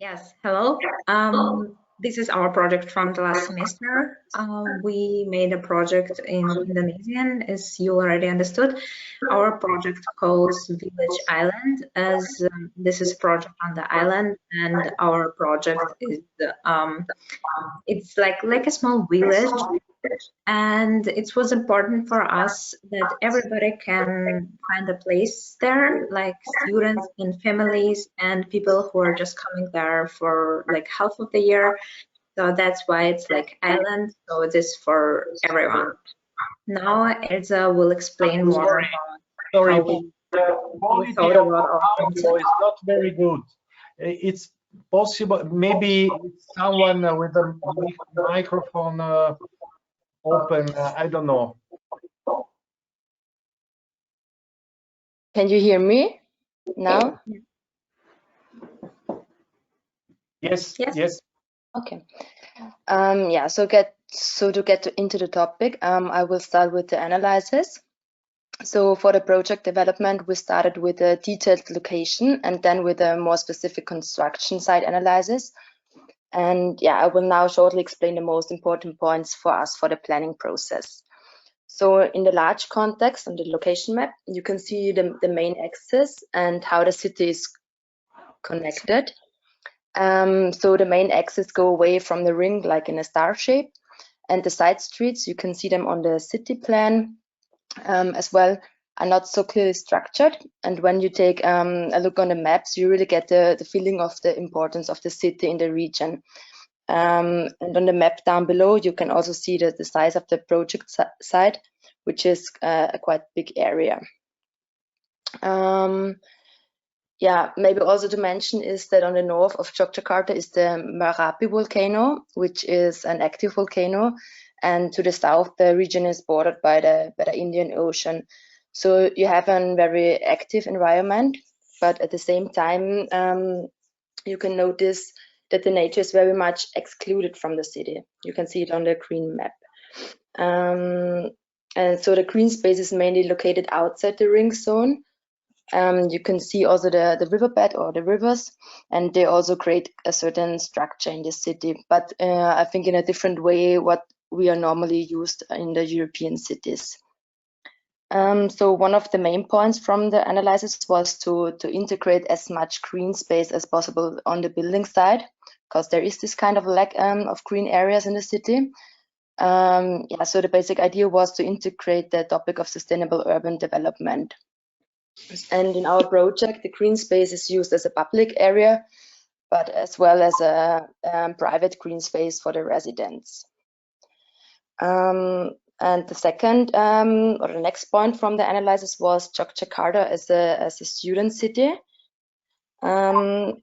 Yes, hello. This is our project from the last semester. We made a project in Indonesian, as you already understood. Our project calls Village Island, as this is a project on the island, and our project is it's like a small village, and it was important for us that everybody can find a place there, like students and families and people who are just coming there for like half of the year. So that's why it's like island, so it is for everyone. Now Elsa will explain more Sorry, about sorry, how but we the quality thought of about the our audio concept. is not very good. It's possible, maybe someone with a microphone open, I don't know. Can you hear me now? Yes, Yes. yes. Okay. Yeah, so to get into the topic, I will start with the analysis. So for the project development, we started with a detailed location and then with a more specific construction site analysis. And yeah, I will now shortly explain the most important points for us for the planning process. So in the large context on the location map, you can see the main axis and how the city is connected. So the main axes go away from the ring like in a star shape, and the side streets, you can see them on the city plan as well, are not so clearly structured. And when you take a look on the maps, you really get the feeling of the importance of the city in the region. And on the map down below, you can also see the size of the project site, which is a quite big area. Yeah, maybe also to mention is that on the north of Yogyakarta is the Merapi Volcano, which is an active volcano, and to the south the region is bordered by the Indian Ocean. So you have a very active environment, but at the same time you can notice that the nature is very much excluded from the city. You can see it on the green map. And so the green space is mainly located outside the ring zone. You can see also the riverbed or the rivers, and they also create a certain structure in the city, but I think in a different way what we are normally used in the European cities. So one of the main points from the analysis was to integrate as much green space as possible on the building side, because there is this kind of lack of green areas in the city. Yeah, so the basic idea was to integrate the topic of sustainable urban development. And in our project, the green space is used as a public area, but as well as a private green space for the residents. And the second or the next point from the analysis was Yogyakarta as a student city. And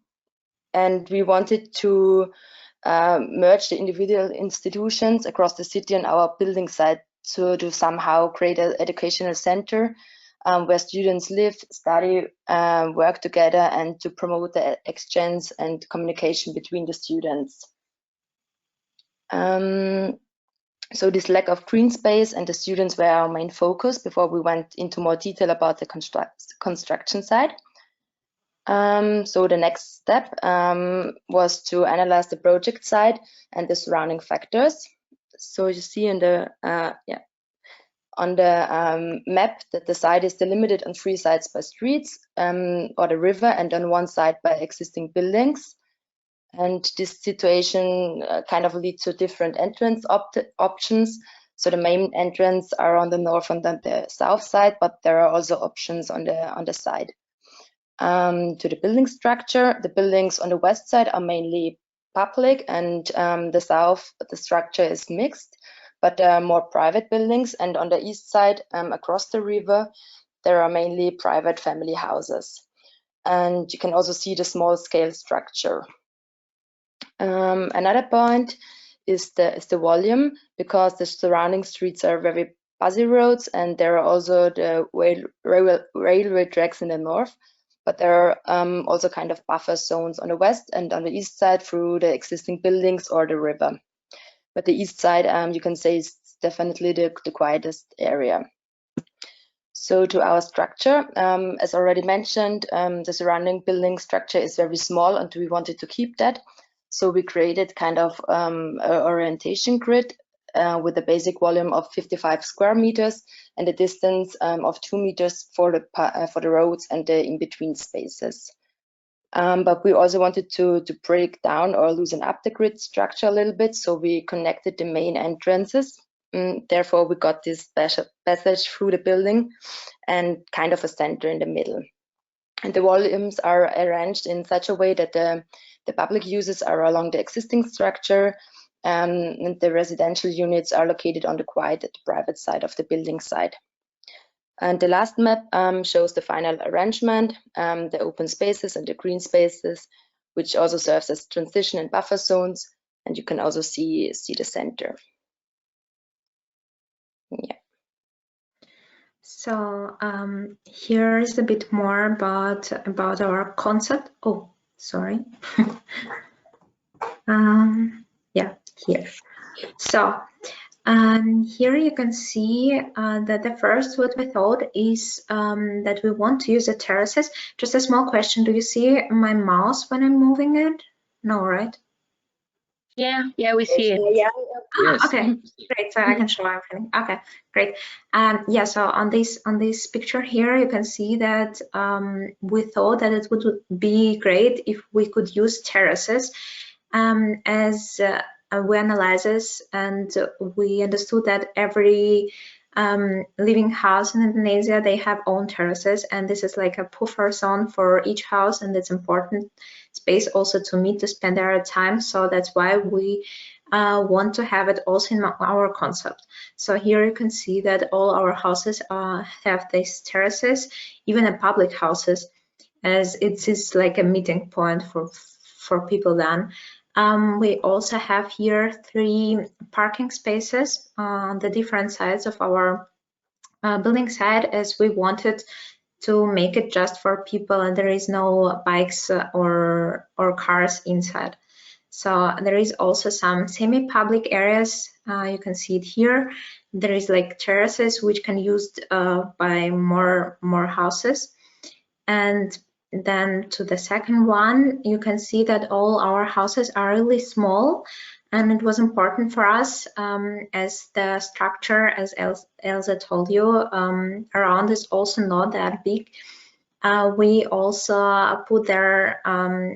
we wanted to merge the individual institutions across the city on our building site to somehow create an educational center where students live, study, work together, and to promote the exchange and communication between the students. So this lack of green space and the students were our main focus before we went into more detail about the construction side. So the next step was to analyze the project site and the surrounding factors. So you see in the on the map that the site is delimited on 3 sides by streets or the river, and on 1 side by existing buildings. And this situation kind of leads to different entrance options. So the main entrance are on the north and then the south side, but there are also options on the side. To the building structure, the buildings on the west side are mainly public, and the south, the structure is mixed, but there are more private buildings. And on the east side, across the river, there are mainly private family houses. And you can also see the small scale structure. Another point is the volume, because the surrounding streets are very busy roads, and there are also the railway tracks in the north, but there are also kind of buffer zones on the west and on the east side through the existing buildings or the river. But the east side, you can say, is definitely the quietest area. So to our structure, as already mentioned, the surrounding building structure is very small and we wanted to keep that. So we created kind of an orientation grid with a basic volume of 55 square meters and a distance of 2 meters for the roads and the in-between spaces. But we also wanted to break down or loosen up the grid structure a little bit. So we connected the main entrances. Therefore, we got this passage through the building and kind of a center in the middle. And the volumes are arranged in such a way that the public uses are along the existing structure, and the residential units are located on the quiet at the private side of the building side. And the last map shows the final arrangement, the open spaces and the green spaces, which also serves as transition and buffer zones. And you can also see the center. Yeah. So here is a bit more about our concept. Oh, sorry. Yeah, here. So here you can see that the first what we thought is that we want to use the terraces. Just a small question. Do you see my mouse when I'm moving it? No, right? Yeah, we see it. Yeah. Yes. Okay, great. So I can show everything. Okay, great. Yeah, so on this picture here, you can see that we thought that it would be great if we could use terraces as we analyze this, and we understood that every living house in Indonesia, they have own terraces, and this is like a buffer zone for each house, and it's important space also to meet to spend their time. So that's why we want to have it also in our concept. So here you can see that all our houses have these terraces, even in public houses, as it is like a meeting point for people then. We also have here 3 parking spaces on the different sides of our building side, as we wanted to make it just for people and there is no bikes or cars inside. So there is also some semi-public areas. You can see it here. There is like terraces which can be used by more houses. And then to the second one, you can see that all our houses are really small, and it was important for us as the structure, as Elsa told you, around is also not that big. We also put there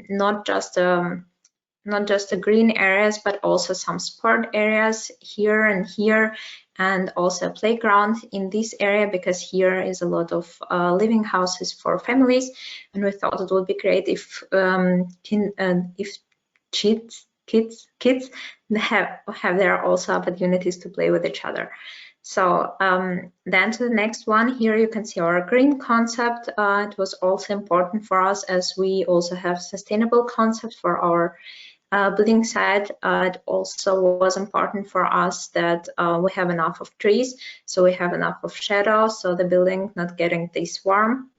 not just the green areas, but also some sport areas here and here, and also a playground in this area, because here is a lot of living houses for families, and we thought it would be great if kids have there also opportunities to play with each other. So then to the next one, here you can see our green concept. It was also important for us, as we also have sustainable concept for our building side. It also was important for us that we have enough of trees, so we have enough of shadow, so the building not getting this warm.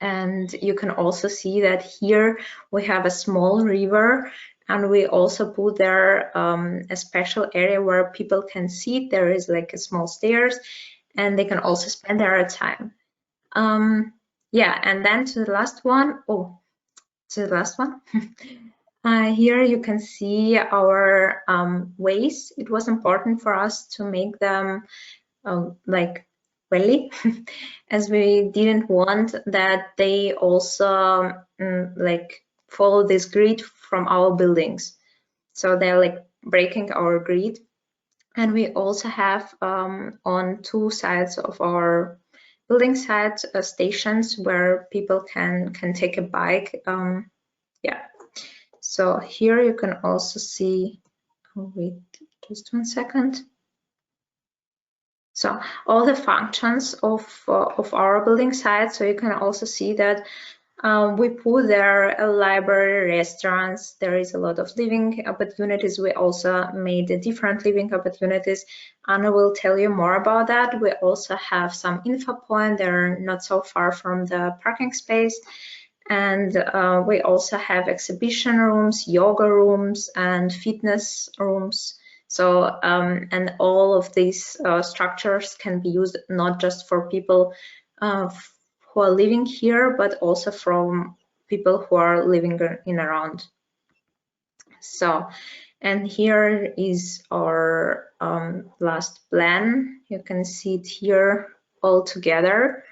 And you can also see that here we have a small river, and we also put there a special area where people can sit. There is like a small stairs, and they can also spend their time. Yeah, and then to the last one. Oh, to the last one. Here you can see our ways. It was important for us to make them like welly, as we didn't want that they also like follow this grid from our buildings. So they're like breaking our grid. And we also have on 2 sides of our building sites stations where people can take a bike. Yeah. So here you can also see, oh, wait, just 1 second. So all the functions of our building site. So you can also see that we put there a library, restaurants. There is a lot of living opportunities. We also made different living opportunities. Anna will tell you more about that. We also have some info point. They're not so far from the parking space. And we also have exhibition rooms, yoga rooms, and fitness rooms. So, and all of these structures can be used not just for people who are living here, but also from people who are living in around. So, and here is our last plan. You can see it here all together.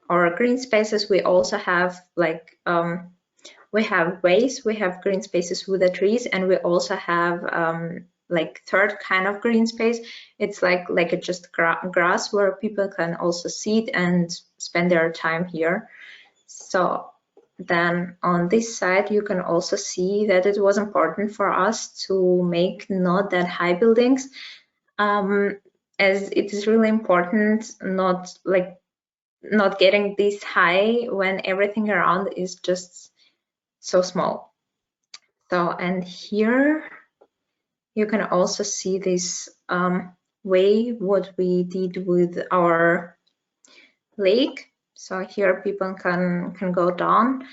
Our green spaces, we also have like, we have ways, we have green spaces with the trees, and we also have like third kind of green space. It's like just grass where people can also sit and spend their time here. So then on this side, you can also see that it was important for us to make not that high buildings, as it is really important not getting this high when everything around is just so small. So, and here you can also see this way what we did with our lake. So here people can go down,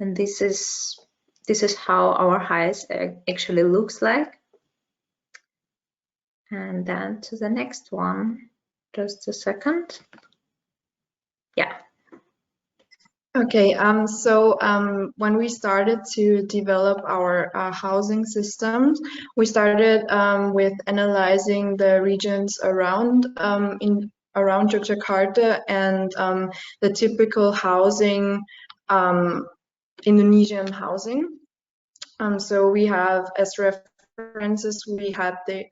and this is how our house actually looks like. And then to the next one, just a second. Yeah. Okay, when we started to develop our housing systems, we started with analyzing the regions around around Yogyakarta and the typical housing, Indonesian housing. So we have as references, we had the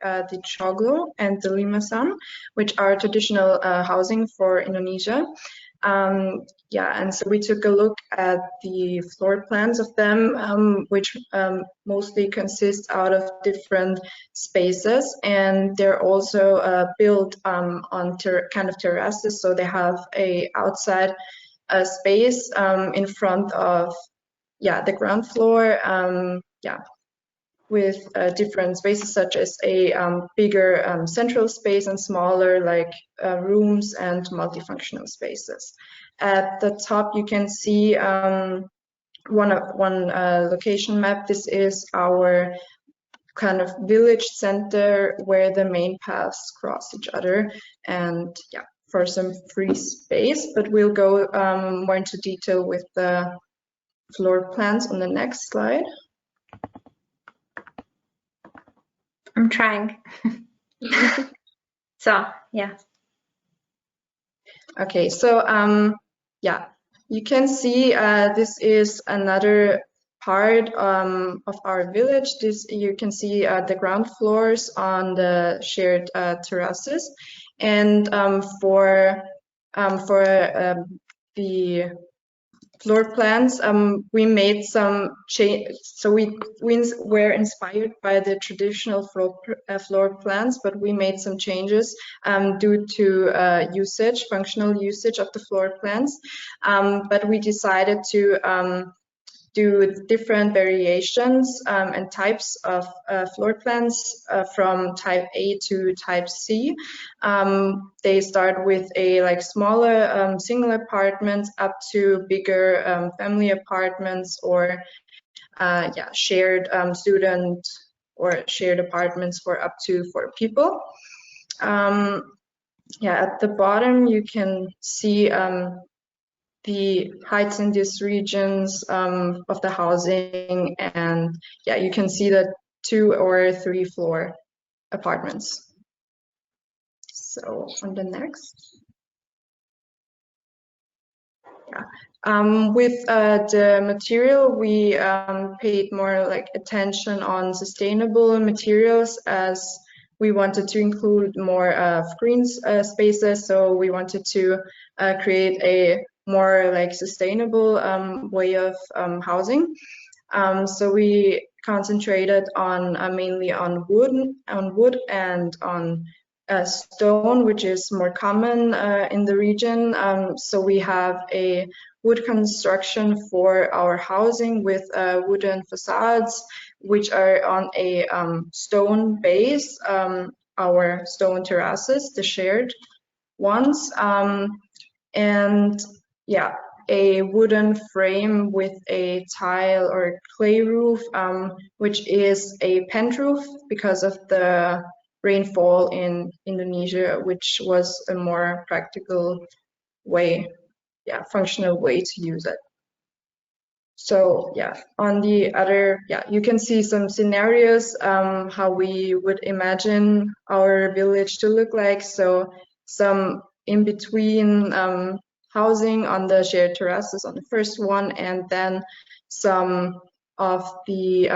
Choglo and the Limasan, which are traditional housing for Indonesia. Yeah, and so we took a look at the floor plans of them, which mostly consist out of different spaces, and they're also built on kind of terraces, so they have a outside space in front of the ground floor, with different spaces such as a bigger central space and smaller like rooms and multifunctional spaces. At the top you can see one location map. This is our kind of village center where the main paths cross each other, and for some free space, but we'll go more into detail with the floor plans on the next slide. I'm trying. So, yeah. Okay, so you can see this is another part of our village. You can see the ground floors on the shared terraces, and for the floor plans, we made some change. So we were inspired by the traditional floor plans, but we made some changes due to functional usage of the floor plans. But we decided to do different variations and types of floor plans from type A to type C. They start with a smaller single apartments up to bigger family apartments, or shared student or shared apartments for up to 4 people. At the bottom you can see the heights in these regions of the housing, and you can see the 2 or 3 floor apartments. So on the next. With the material, we paid more attention on sustainable materials, as we wanted to include more green spaces. So we wanted to create a more sustainable way of housing. So we concentrated on mainly on wood and on stone, which is more common in the region. So we have a wood construction for our housing with wooden facades, which are on a stone base, our stone terraces, the shared ones, and a wooden frame with a tile or clay roof, which is a pent roof because of the rainfall in Indonesia, which was a more practical way yeah, functional way to use it. So yeah, on the other, yeah, you can see some scenarios, how we would imagine our village to look like. So some in between housing on the shared terraces on the first one, and then some of the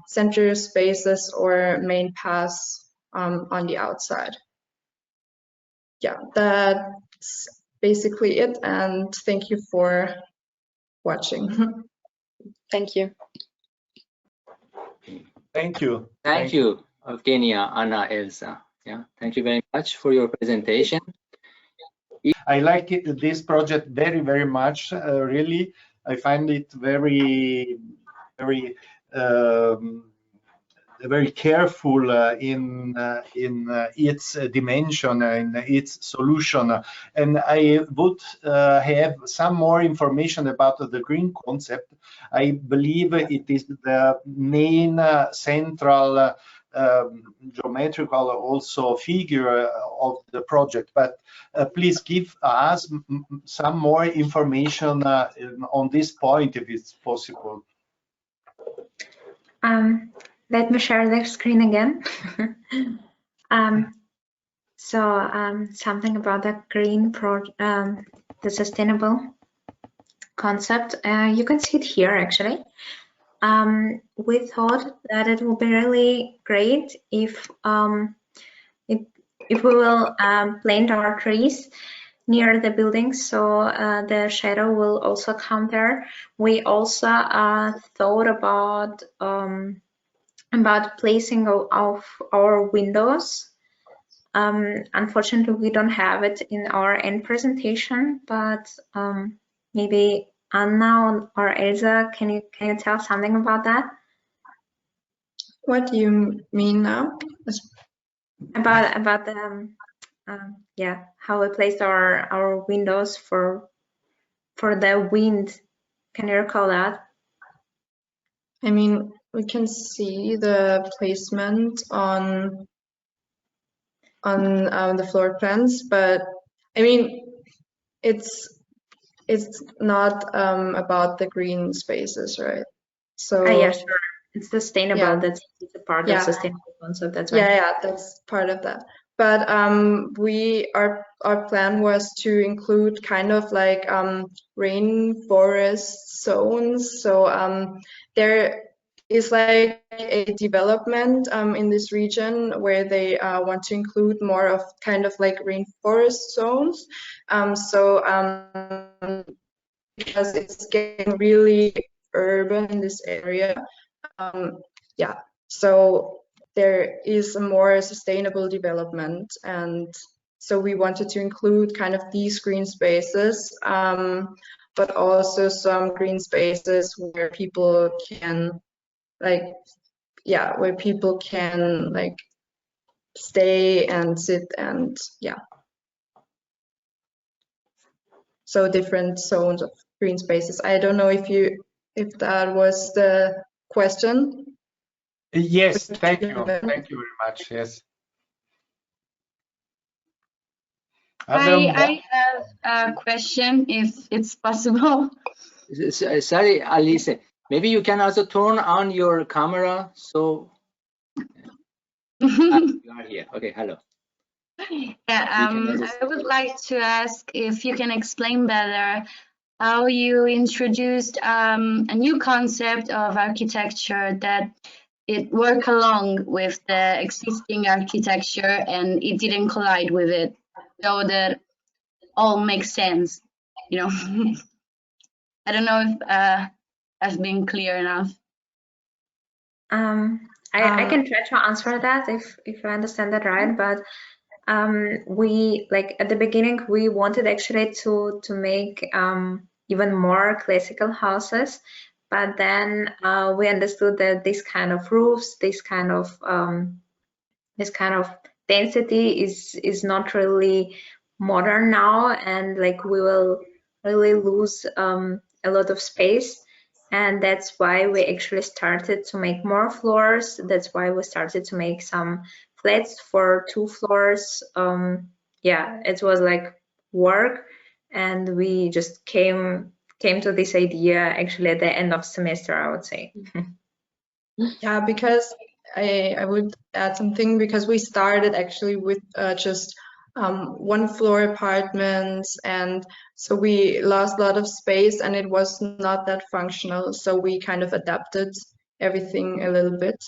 center spaces or main paths on the outside. Yeah, that's basically it, and thank you for watching. Thank you. Thank you. Thank you, Evgenia, Anna, Elsa. Yeah, thank you very much for your presentation. I like this project very, very much. Really, I find it very, very, very careful in its dimension and its solution. And I would have some more information about the green concept. I believe it is the main central geometrical also figure of the project, but please give us some more information on this point if it's possible. Let me share the screen again. Something about the green the sustainable concept. You can see it here actually. We thought that it would be really great if we will plant our trees near the buildings, so the shadow will also come there. We also thought about placing of our windows. Unfortunately, we don't have it in our end presentation, but maybe Anna or Elsa, can you tell something about that? What do you mean now? About the yeah, how we placed our windows for the wind. Can you recall that? I mean, we can see the placement on the floor plans, but I mean, it's not about the green spaces, right? So yeah, sure. It's sustainable. Yeah. That's a part of sustainable concept. That's yeah, right. yeah, that's part of that. But our plan was to include kind of like rainforest zones. So there is like a development in this region where they want to include more of kind of like rainforest zones. Because it's getting really urban in this area, yeah. So there is a more sustainable development, and so we wanted to include kind of these green spaces, but also some green spaces where people can like, yeah, where people can like stay and sit and yeah. So different zones of green spaces. I don't know if that was the question. Yes, thank you. Thank you very much. Yes. I have a question, if it's possible. Sorry, Alice. Maybe you can also turn on your camera. So you are here. Okay, hello. Yeah, I would like to ask if you can explain better how you introduced a new concept of architecture that it worked along with the existing architecture and it didn't collide with it, so that all makes sense, you know. I don't know if I've been clear enough. I can try to answer that if I understand that right, but we like at the beginning we wanted actually to make even more classical houses, but then we understood that this kind of roofs, this kind of density is not really modern now, and like we will really lose a lot of space. And that's why we actually started to make more floors. That's why we started to make some flats for 2 floors. Yeah, it was like work, and we just came to this idea actually at the end of semester, I would say. Yeah, because I would add something, because we started actually with just one floor apartments, and so we lost a lot of space and it was not that functional, so we kind of adapted everything a little bit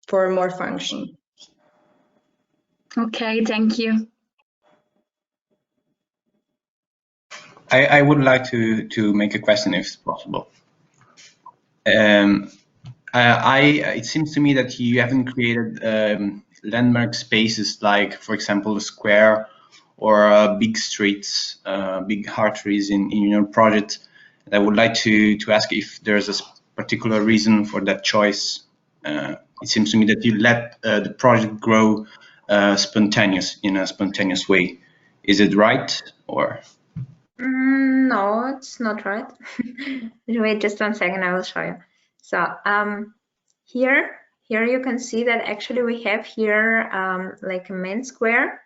for more function. Okay, thank you. I would like to make a question if possible. It seems to me that you haven't created landmark spaces like, for example, a square or big streets, big arteries in your project. And I would like to ask if there's a particular reason for that choice. It seems to me that you let the project grow in a spontaneous way. Is it right, or? No, it's not right. Wait just 1 second, I will show you. So here you can see that actually we have here like a main square,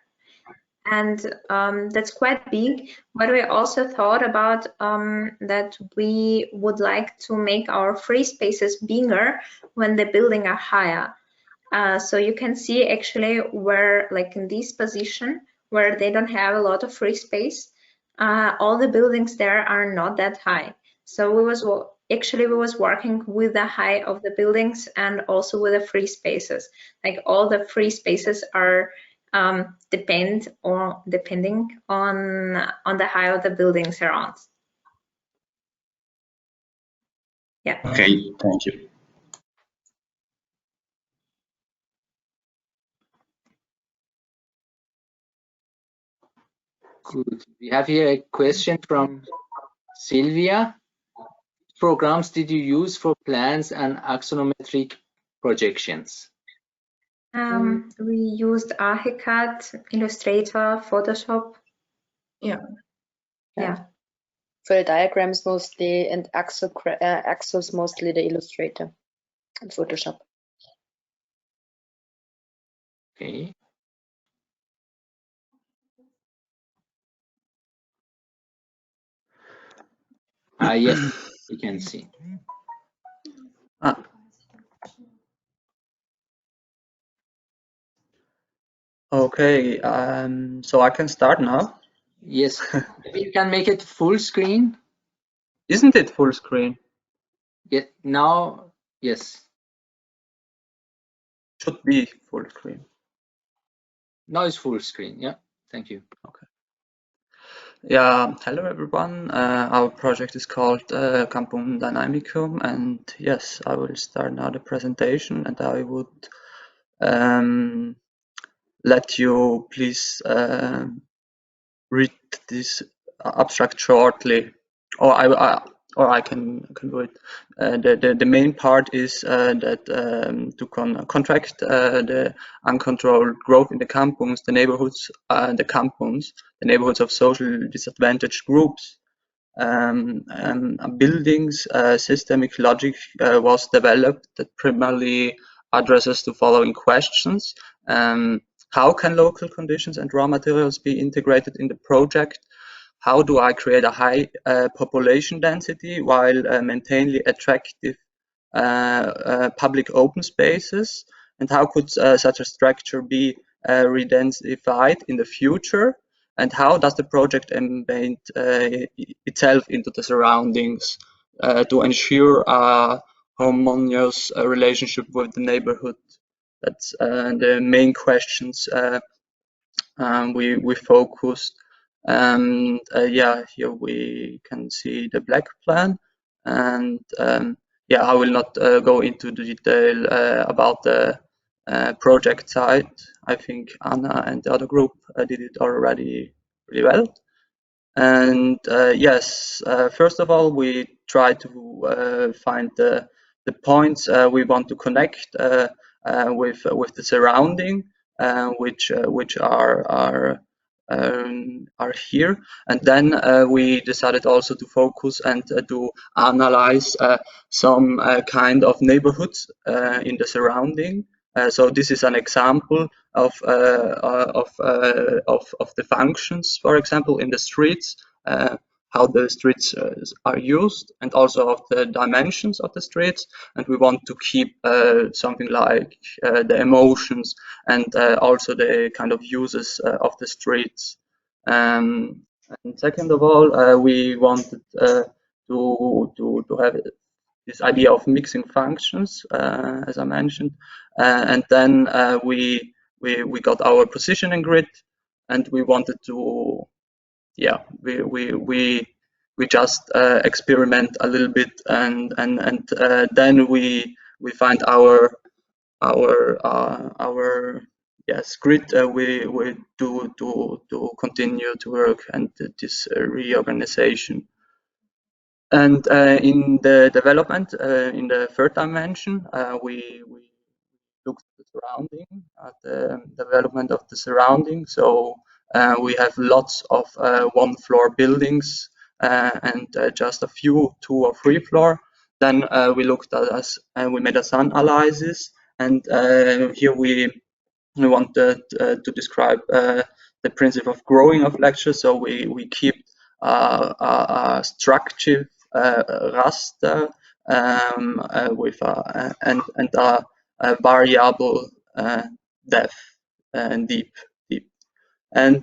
and that's quite big. But we also thought about that we would like to make our free spaces bigger when the buildings are higher. So you can see actually where, like in this position, where they don't have a lot of free space, all the buildings there are not that high. So we was working with the height of the buildings and also with the free spaces. Like all the free spaces are depending on the height of the buildings around. Yeah. Okay, thank you. Good. We have here a question from Sylvia. What programs did you use for plans and axonometric projections? We used Archicad, Illustrator, Photoshop. Yeah. For the diagrams mostly, and Axos mostly the Illustrator and Photoshop. Okay. Yes, we can see. Okay, so I can start now. Yes, maybe you can make it full screen. Isn't it full screen? Yeah, now, yes. Should be full screen. Now it's full screen. Yeah, thank you. Okay. Yeah, hello everyone. Our project is called Kampung Dynamicum, and yes, I will start now the presentation, and I would let you please read this abstract shortly, or I can do it. The main part is that to contract the uncontrolled growth in the kampungs, the neighborhoods, the neighborhoods of social disadvantaged groups. A building's systemic logic was developed that primarily addresses the following questions. How can local conditions and raw materials be integrated in the project? How do I create a high population density while maintaining attractive public open spaces? And how could such a structure be redensified in the future? And how does the project embed itself into the surroundings to ensure a harmonious relationship with the neighborhood? That's the main questions we focused. And yeah, here we can see the black plan. And yeah, I will not go into the detail about the project side. I think Anna and the other group did it already really well. And yes, first of all, we try to find the points we want to connect with the surrounding, which are here. And then we decided also to focus and to analyze some kind of neighborhoods in the surrounding, So this is an example of the functions, for example, in the streets, how the streets are used, and also of the dimensions of the streets. And we want to keep something like the emotions and also the kind of uses of the streets. And second of all, we wanted to have this idea of mixing functions, as I mentioned, and then we got our positioning grid, and we wanted to, yeah, we just experiment a little bit, and then we find our yes grid we do to continue to work and this reorganization. And in the development, in the third dimension, we looked at the surrounding, at the development of the surrounding. So we have lots of one-floor buildings and just a few 2 or 3 floor. Then we looked at us and we made a sun analysis, and here we wanted to describe the principle of growing of lectures. So we keep a structure raster with a variable depth and deep, and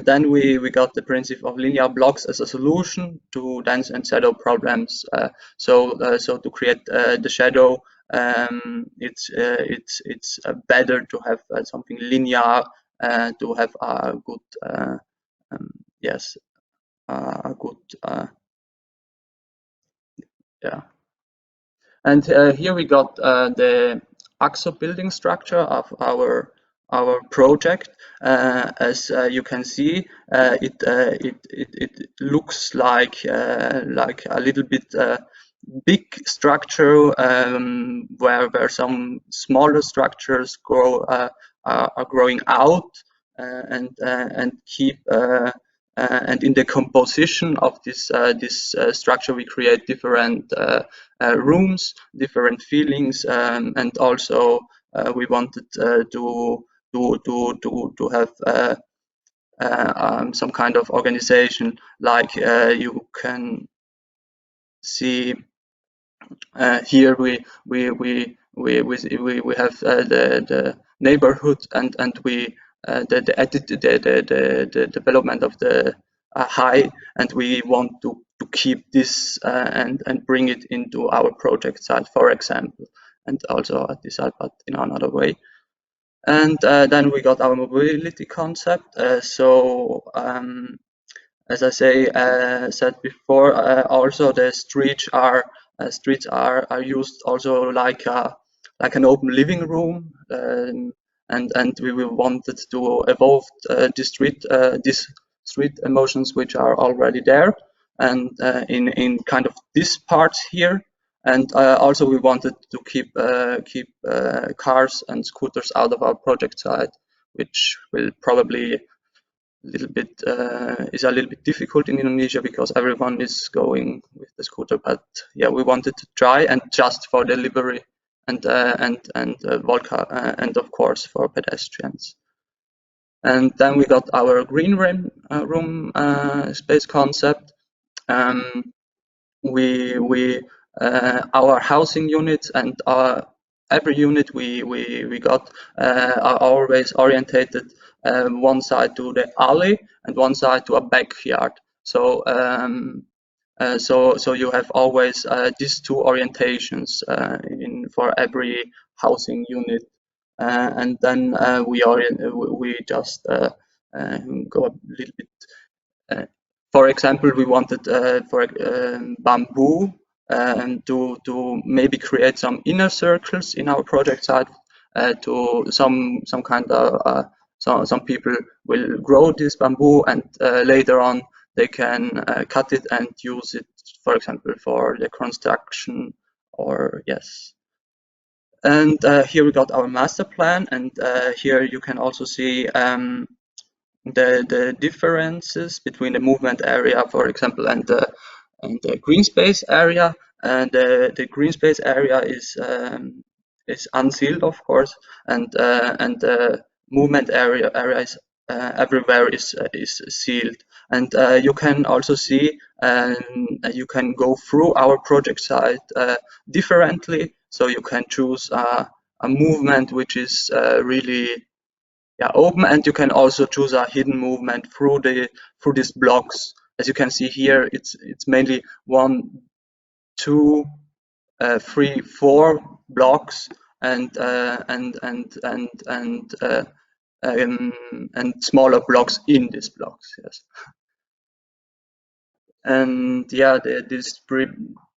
then we got the principle of linear blocks as a solution to dense and shadow problems. So to create the shadow, it's better to have something linear to have a good yes, a good yeah. And here we got the AXO building structure of our project. As you can see, it looks like a little bit big structure where some smaller structures are growing out and keep. And in the composition of this structure, we create different rooms, different feelings, and also we wanted to have some kind of organization, like you can see here. We have the neighborhood and we the development of the high, and we want to keep this and bring it into our project site, for example, and also at this side, but in another way. And then we got our mobility concept. So as I said before, also the streets are used also like an open living room. And we wanted to evolve these street emotions which are already there, and in kind of this part here. And also we wanted to keep cars and scooters out of our project site, which will probably is a little bit difficult in Indonesia because everyone is going with the scooter. But yeah, we wanted to try, and just for delivery and vodka, and of course for pedestrians. And then we got our green room space concept. Our housing units and every unit we got are always orientated one side to the alley and one side to a backyard. So so you have always these two orientations for every housing unit, and then we just go a little bit. For example, we wanted for bamboo to maybe create some inner circles in our project site. To some kind of some people will grow this bamboo, and later on they can cut it and use it, for example, for the construction, or yes. And here we got our master plan, and here you can also see the differences between the movement area, for example, and the green space area. And the green space area is is unsealed, of course, and the movement area is everywhere is sealed. And you can also see, you can go through our project site differently. So you can choose a movement which is really open, and you can also choose a hidden movement through these blocks. As you can see here, it's mainly 1, 2, 3, 4 blocks, and smaller blocks in these blocks. Yes. And the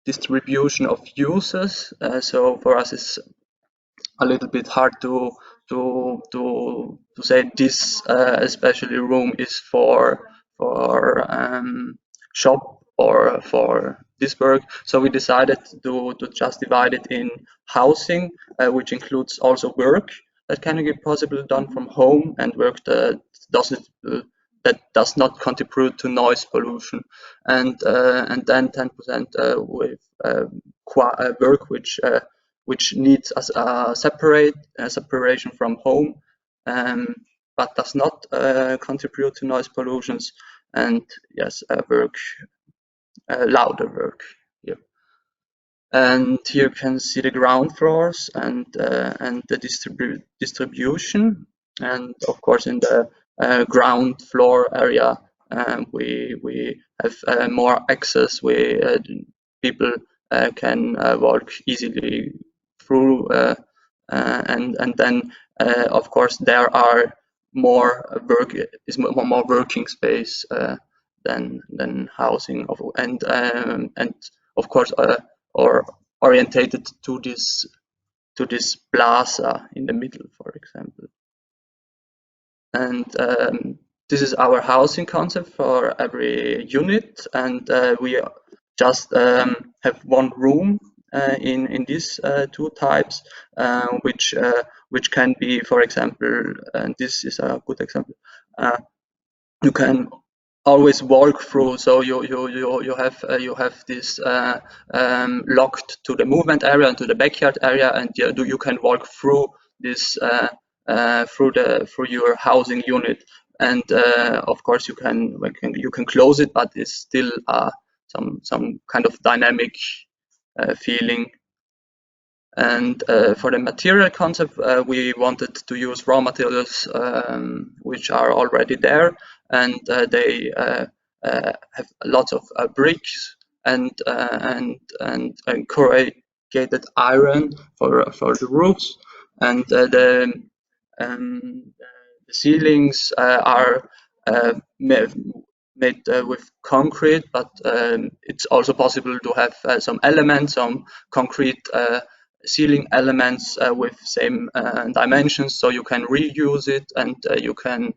distribution of users. So for us, it's a little bit hard to say this especially room is for shop or for this work. So we decided to just divide it in housing, which includes also work that can be possibly done from home, and work that does not contribute to noise pollution, and then 10% with work which needs a separation from home, but does not contribute to noise pollutions, and yes, work, louder work here. And here you can see the ground floors and the distribution, and of course in the ground floor area we have more access. People can walk easily through, and then of course there are more working space than housing, and of course or orientated to this plaza in the middle, for example. And this is our housing concept for every unit, and we just have one room in these 2 types, which can be, for example, and this is a good example, you can always walk through. So you have this locked to the movement area and to the backyard area, and you can walk through this through your housing unit. And of course you can close it, but it's still some kind of dynamic feeling. And for the material concept, we wanted to use raw materials which are already there, and they have lots of bricks and corrugated iron for the roofs, and the ceilings are made with concrete, but it's also possible to have some concrete ceiling elements with same dimensions, so you can reuse it, and you can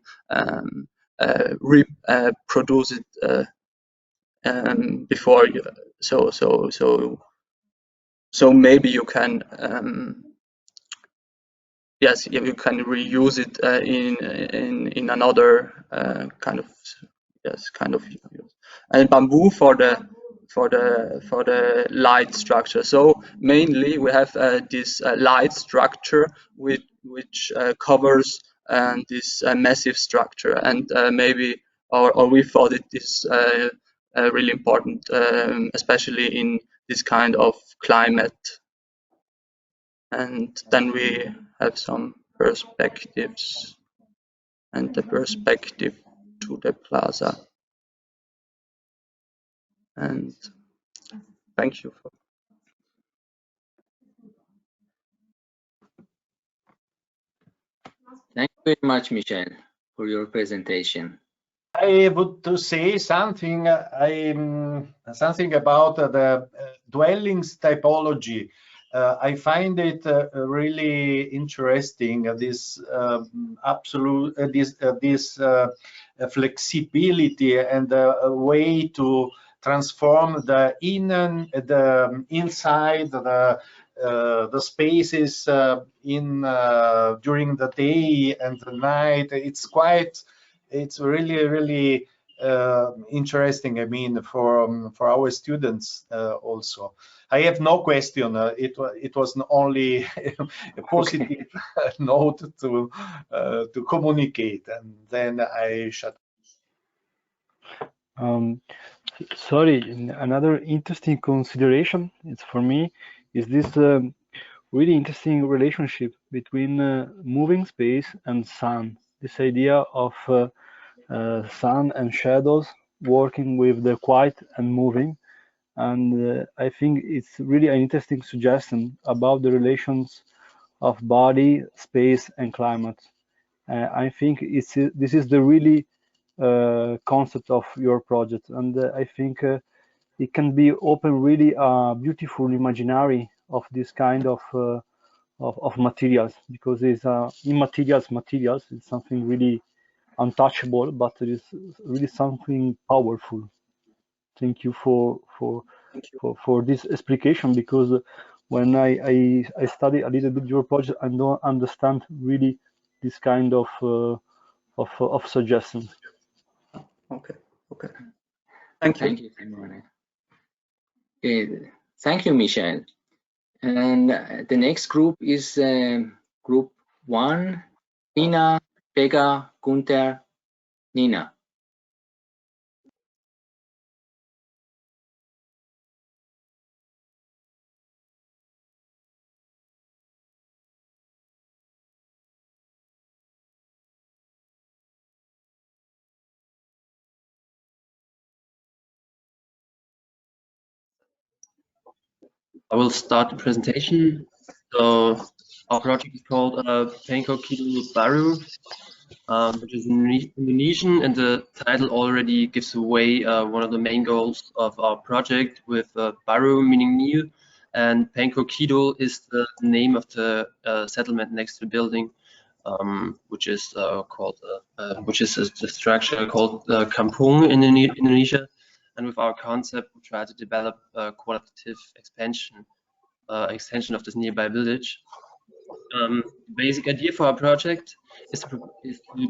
reproduce it before you. So maybe you can you can reuse it in another kind of use. And bamboo for the light structure. So mainly we have this light structure which covers this massive structure, and maybe or we thought it is really important, especially in this kind of climate. And then we have some perspectives, and the perspective to the plaza. And thank you. Thank you very much, Michel, for your presentation. I would to say something something about the dwellings typology. I find it really interesting, this absolute this flexibility and a way to transform the inside the spaces during the day and the night. It's really interesting, I mean, for our students also. I have no question. It was only a positive note to communicate, and then I shut. Sorry, another interesting consideration is for me is this really interesting relationship between moving space and sun. This idea of sun and shadows working with the quiet and moving, and I think it's really an interesting suggestion about the relations of body, space, and climate. I think this is the really concept of your project, and I think it can be open really a beautiful imaginary of this kind of materials, because it's immaterials materials. It's something really untouchable, but it is really something powerful. Thank you for this explication, because when I study a little bit your project, I don't understand really this kind of suggestions. Okay. Thank you. Thank you, Simone. Okay, thank you, Michel. And the next group is group 1, Nina, Vega, Gunther, Nina. I will start the presentation. So our project is called Pengok Kidul Baru, which is in Indonesian, and the title already gives away one of the main goals of our project, with Baru meaning new, and Pengok Kidul is the name of the settlement next to the building, which is a structure called Kampung in Indonesia. And with our concept, we try to develop a qualitative extension of this nearby village. The basic idea for our project is to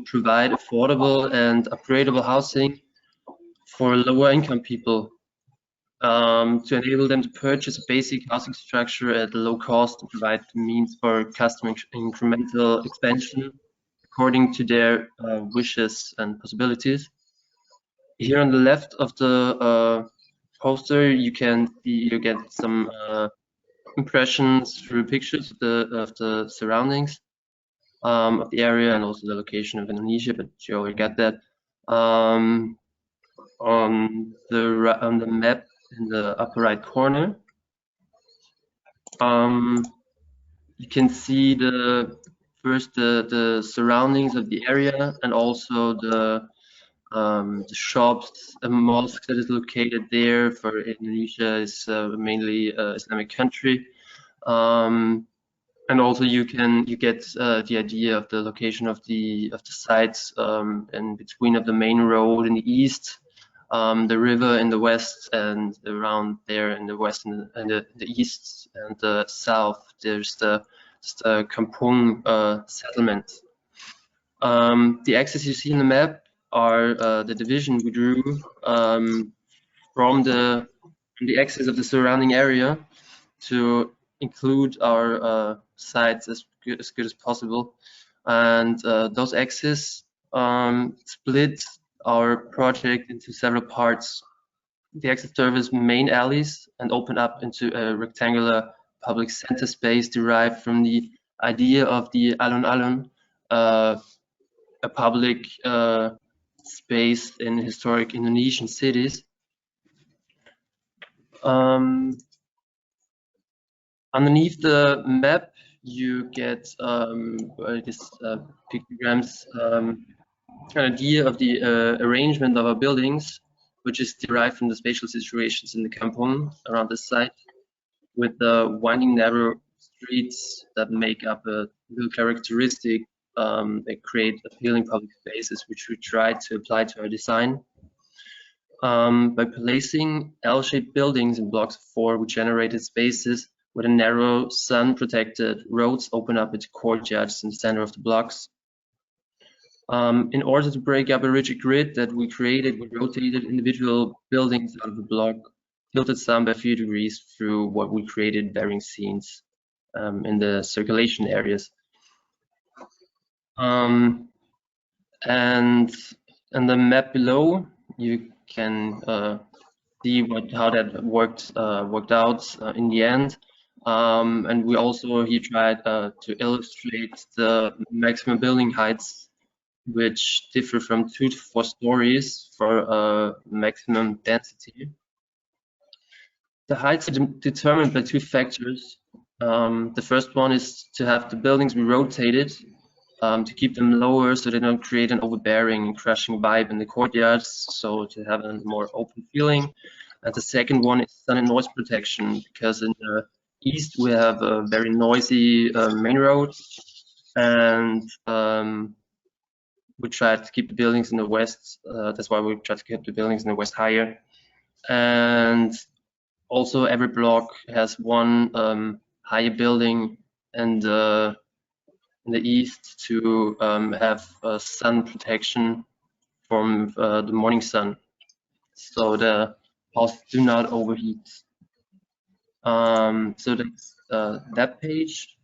provide affordable and upgradable housing for lower income people, to enable them to purchase a basic housing structure at a low cost and provide the means for custom incremental expansion according to their wishes and possibilities. Here on the left of the poster, you get some impressions through pictures of the surroundings of the area, and also the location of Indonesia, but you already got that. On the map in the upper right corner, you can see the surroundings of the area, and also the shops and mosques that is located there. For Indonesia is mainly Islamic country, and also you get the idea of the location of the sites in between of the main road in the east, the river in the west, and around there in the west and the east and the south. There's the Kampung settlement. The axes you see in the map are the division we drew from the axis of the surrounding area to include our sites as good as possible, and those axes split our project into several parts. The axes serve as main alleys and open up into a rectangular public center space derived from the idea of the alun-alun, a public space in historic Indonesian cities. Underneath the map, you get this pictograms, an idea of the arrangement of our buildings, which is derived from the spatial situations in the Kampung around the site, with the winding narrow streets that make up a real characteristic. They create appealing public spaces, which we try to apply to our design. By placing L-shaped buildings in blocks of 4, we generated spaces where the narrow, sun-protected roads open up into courtyards in the center of the blocks. In order to break up a rigid grid that we created, we rotated individual buildings out of the block, tilted some by a few degrees through what we created bearing scenes in the circulation areas. And in the map below, you can see how that worked out in the end. And we also here tried to illustrate the maximum building heights, which differ from 2 to 4 stories for maximum density. The heights are determined by 2 factors. The first one is to have the buildings be rotated to keep them lower so they don't create an overbearing and crushing vibe in the courtyards, so to have a more open feeling. And the second one is sun and noise protection, because in the east we have a very noisy main road, and we tried to keep the buildings in the west. That's why we tried to keep the buildings in the west higher. And also every block has one higher building in the east to have sun protection from the morning sun, so the houses do not overheat. So that's that page.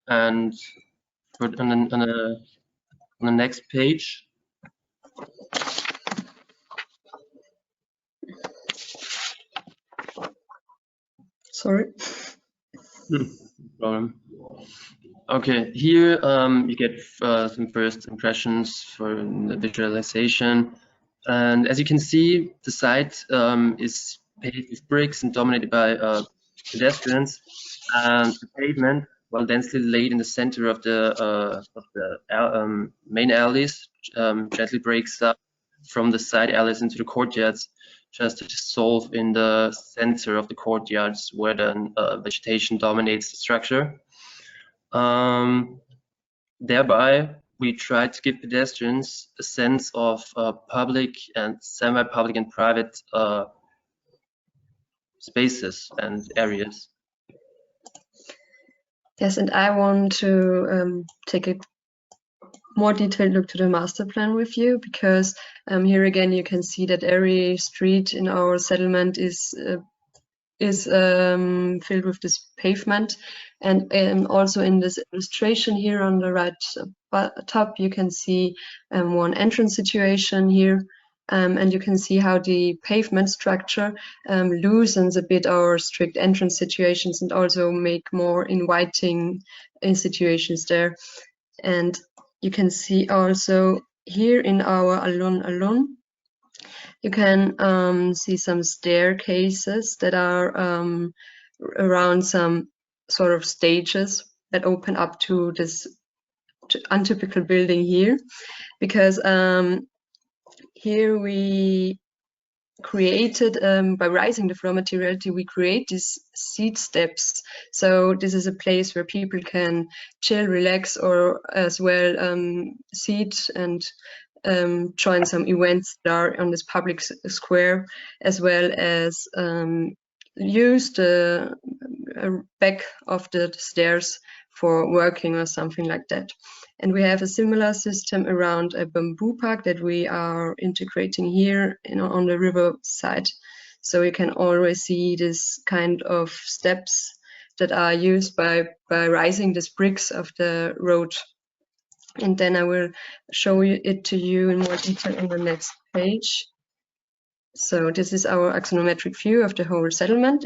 And for on the next page, Sorry. No problem. Okay, here you get some first impressions for the visualization. And as you can see, the site is paved with bricks and dominated by pedestrians, and the pavement, while densely laid in the center of the main alleys, gently breaks up from the side alleys into the courtyards, just to dissolve in the center of the courtyards where the vegetation dominates the structure. Thereby, we try to give pedestrians a sense of public and semi-public and private spaces and areas. Yes, and I want to take a more detailed look to the master plan with you, because here again you can see that every street in our settlement is filled with this pavement, and also in this illustration here on the right top you can see one entrance situation here, and you can see how the pavement structure loosens a bit our strict entrance situations and also make more inviting situations there. And you can see also here in our alun, you can see some staircases that are around some sort of stages that open up to this untypical building here, because here we created, by rising the floor materiality, we create these seat steps. So this is a place where people can chill, relax, or as well sit and join some events that are on this public square, as well as use the back of the stairs for working or something like that. And we have a similar system around a bamboo park that we are integrating here on the river side. So you can always see this kind of steps that are used by rising these bricks of the road. And then I will show it to you in more detail in the next page. So this is our axonometric view of the whole settlement,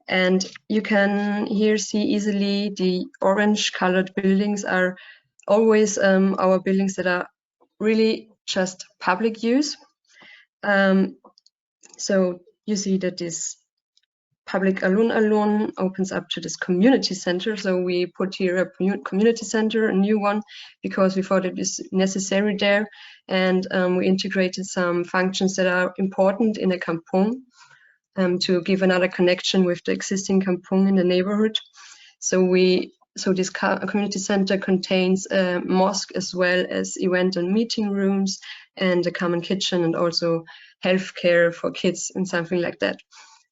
and you can here see easily the orange colored buildings are always our buildings that are really just public use. So you see that this public alun opens up to this community center. So we put here a community center, a new one, because we thought it was necessary there. And we integrated some functions that are important in a kampung to give another connection with the existing kampung in the neighborhood. So this community center contains a mosque as well as event and meeting rooms and a common kitchen and also healthcare for kids and something like that.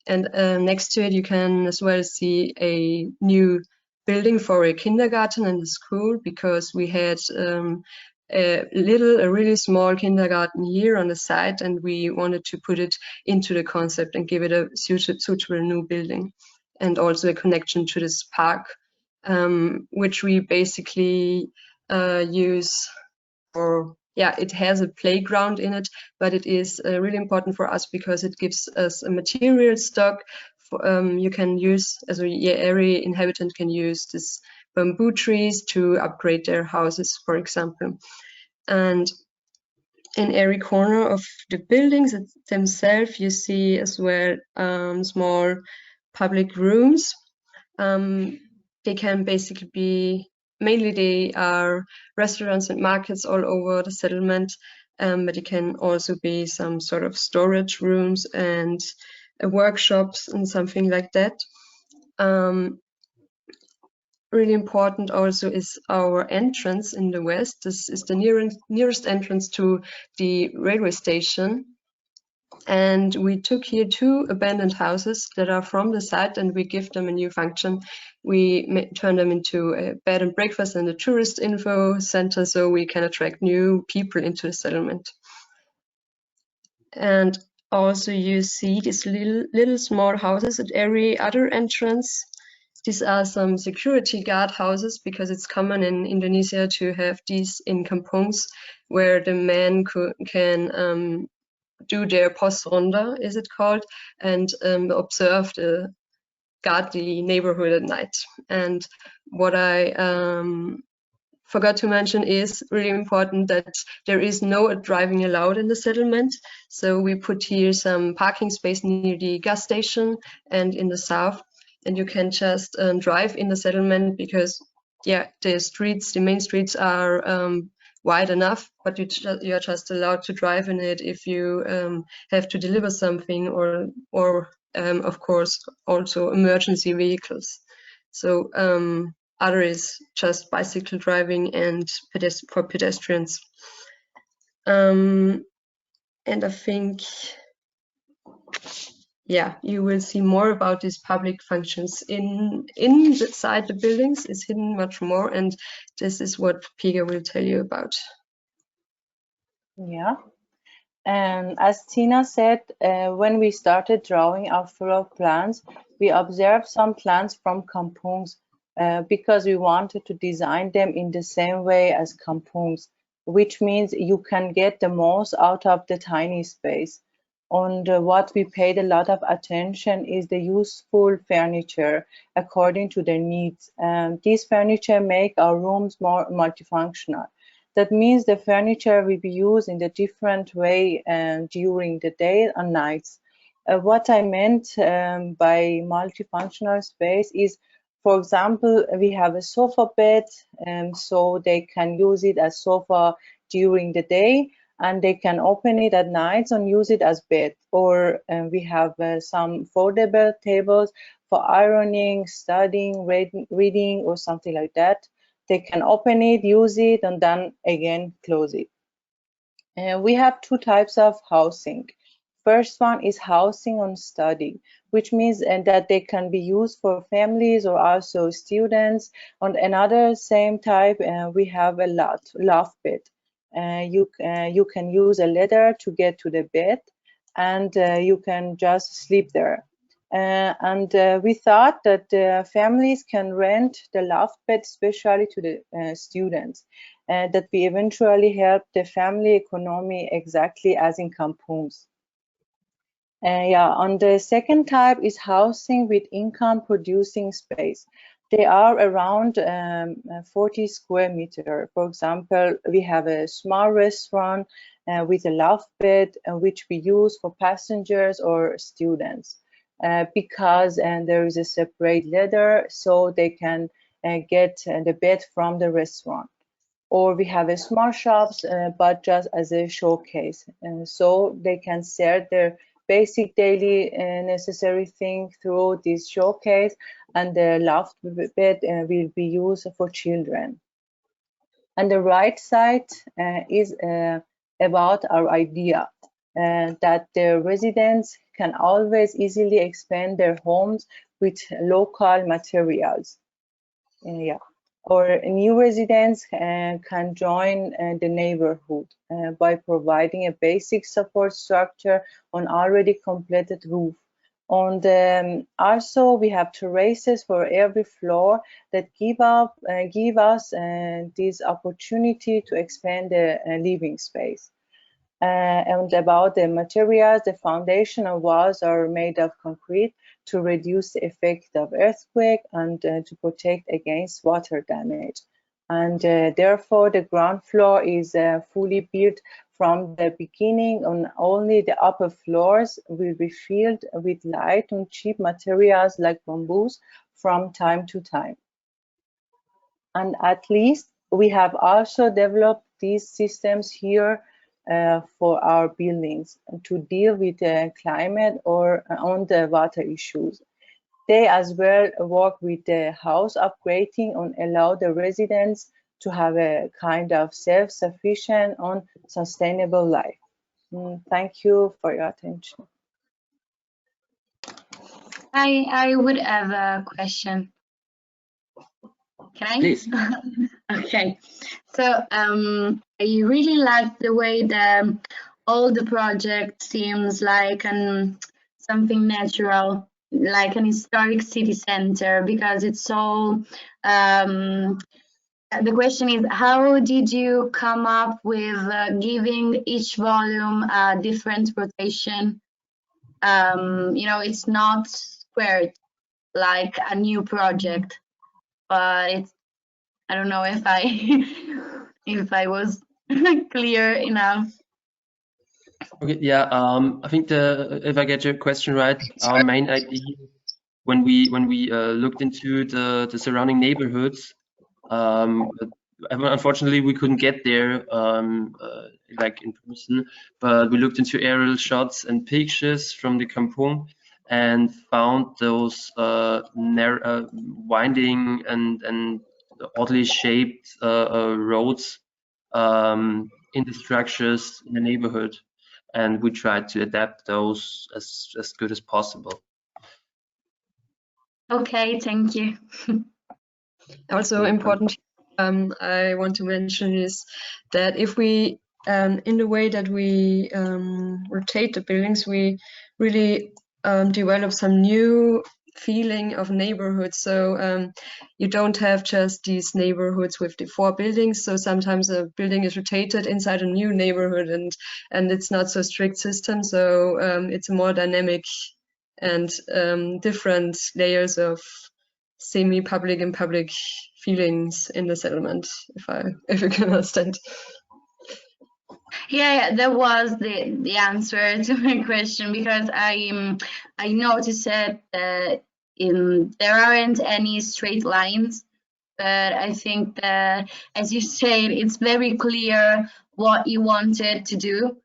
And next to it, you can as well see a new building for a kindergarten and a school, because we had a really small kindergarten here on the side, and we wanted to put it into the concept and give it a suitable new building, and also a connection to this park, which we basically use for, yeah, it has a playground in it, but it is really important for us because it gives us a material stock. You can use, as every inhabitant can use this bamboo trees to upgrade their houses, for example. And in every corner of the buildings themselves, you see as well small public rooms. They can basically be, mainly they are restaurants and markets all over the settlement, but it can also be some sort of storage rooms and workshops and something like that. Really important also is our entrance in the west. This is the nearest entrance to the railway station. And we took here 2 abandoned houses that are from the site, and we give them a new function. We turn them into a bed and breakfast and a tourist info center, so we can attract new people into the settlement. And also you see these little small houses at every other entrance. These are some security guard houses, because it's common in Indonesia to have these in kampungs where the men can do their postronde, is it called, and observe guard the neighborhood at night. And what I forgot to mention is really important that there is no driving allowed in the settlement. So we put here some parking space near the gas station and in the south. And you can just drive in the settlement because, yeah, the main streets are wide enough, but you're just allowed to drive in it if you have to deliver something, or of course also emergency vehicles. So other is just bicycle driving and for pedestrians. And I think, yeah, you will see more about these public functions inside the buildings. It's hidden much more, and this is what Pega will tell you about. Yeah, and as Tina said, when we started drawing our floor plans, we observed some plans from kampungs because we wanted to design them in the same way as kampungs, which means you can get the most out of the tiny space. And what we paid a lot of attention is the useful furniture according to their needs. These furniture make our rooms more multifunctional. That means the furniture will be used in a different way during the day and nights. What I meant by multifunctional space is, for example, we have a sofa bed, so they can use it as sofa during the day, and they can open it at night and use it as bed. Or we have some foldable tables for ironing, studying, reading, or something like that. They can open it, use it, and then again close it. We have 2 types of housing. First one is housing on study, which means that they can be used for families or also students. On another same type, we have a loft bed. You can use a ladder to get to the bed, and you can just sleep there. We thought that families can rent the loft bed especially to the students, that we eventually help the family economy exactly as in kampungs. Yeah, on the second type is housing with income producing space. They are around 40 square meters. For example, we have a small restaurant with a loft bed, which we use for passengers or students, because there is a separate ladder, so they can get the bed from the restaurant. Or we have a small shops, but just as a showcase, so they can sell their basic daily necessary thing through this showcase, and the loft bed will be used for children. And the right side is about our idea that the residents can always easily expand their homes with local materials. Yeah. or new residents can join the neighborhood by providing a basic support structure on already completed roof. Also, we have terraces for every floor that give us this opportunity to expand the living space. And about the materials, the foundation and walls are made of concrete to reduce the effect of earthquake and to protect against water damage. And therefore, the ground floor is fully built from the beginning, and only the upper floors will be filled with light and cheap materials like bamboos from time to time. And at least we have also developed these systems here for our buildings to deal with the climate or on the water issues. They as well work with the house upgrading and allow the residents to have a kind of self-sufficient and sustainable life. Thank you for your attention. I would have a question. Can I? Please. Okay. So I really like the way that all the project seems like something natural, like an historic city center, because it's so. The question is, how did you come up with giving each volume a different rotation? You know, it's not squared like a new project, but it's, I don't know if I was clear enough. Okay, yeah. I think if I get your question right, our main idea when we looked into the surrounding neighborhoods, unfortunately we couldn't get there like in person, but we looked into aerial shots and pictures from the Kampung and found those winding and oddly shaped roads in the structures in the neighborhood, and we tried to adapt those as good as possible. Okay, thank you. Also important, I want to mention is that if we, in the way that we rotate the buildings, we really develop some new feeling of neighborhoods. So you don't have just these neighborhoods with the 4 buildings. So sometimes a building is rotated inside a new neighborhood, and it's not so strict system. So it's a more dynamic and different layers of semi-public and public feelings in the settlement, if you can understand. Yeah, that was the answer to my question, because I noticed that there aren't any straight lines, but I think that, as you said, it's very clear what you wanted to do,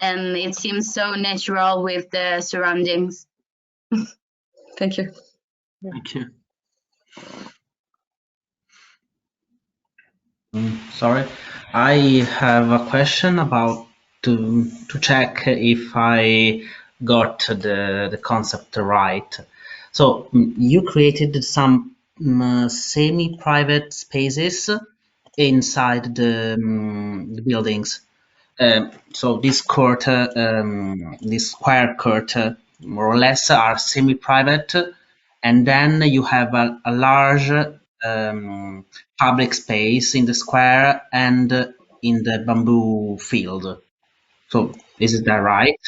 and it seems so natural with the surroundings. Thank you. Thank you. Sorry, I have a question about to check if I got the concept right. So you created some semi-private spaces inside the buildings. So this court, this square court, more or less, are semi-private, and then you have a large public space in the square and in the bamboo field. So is that right?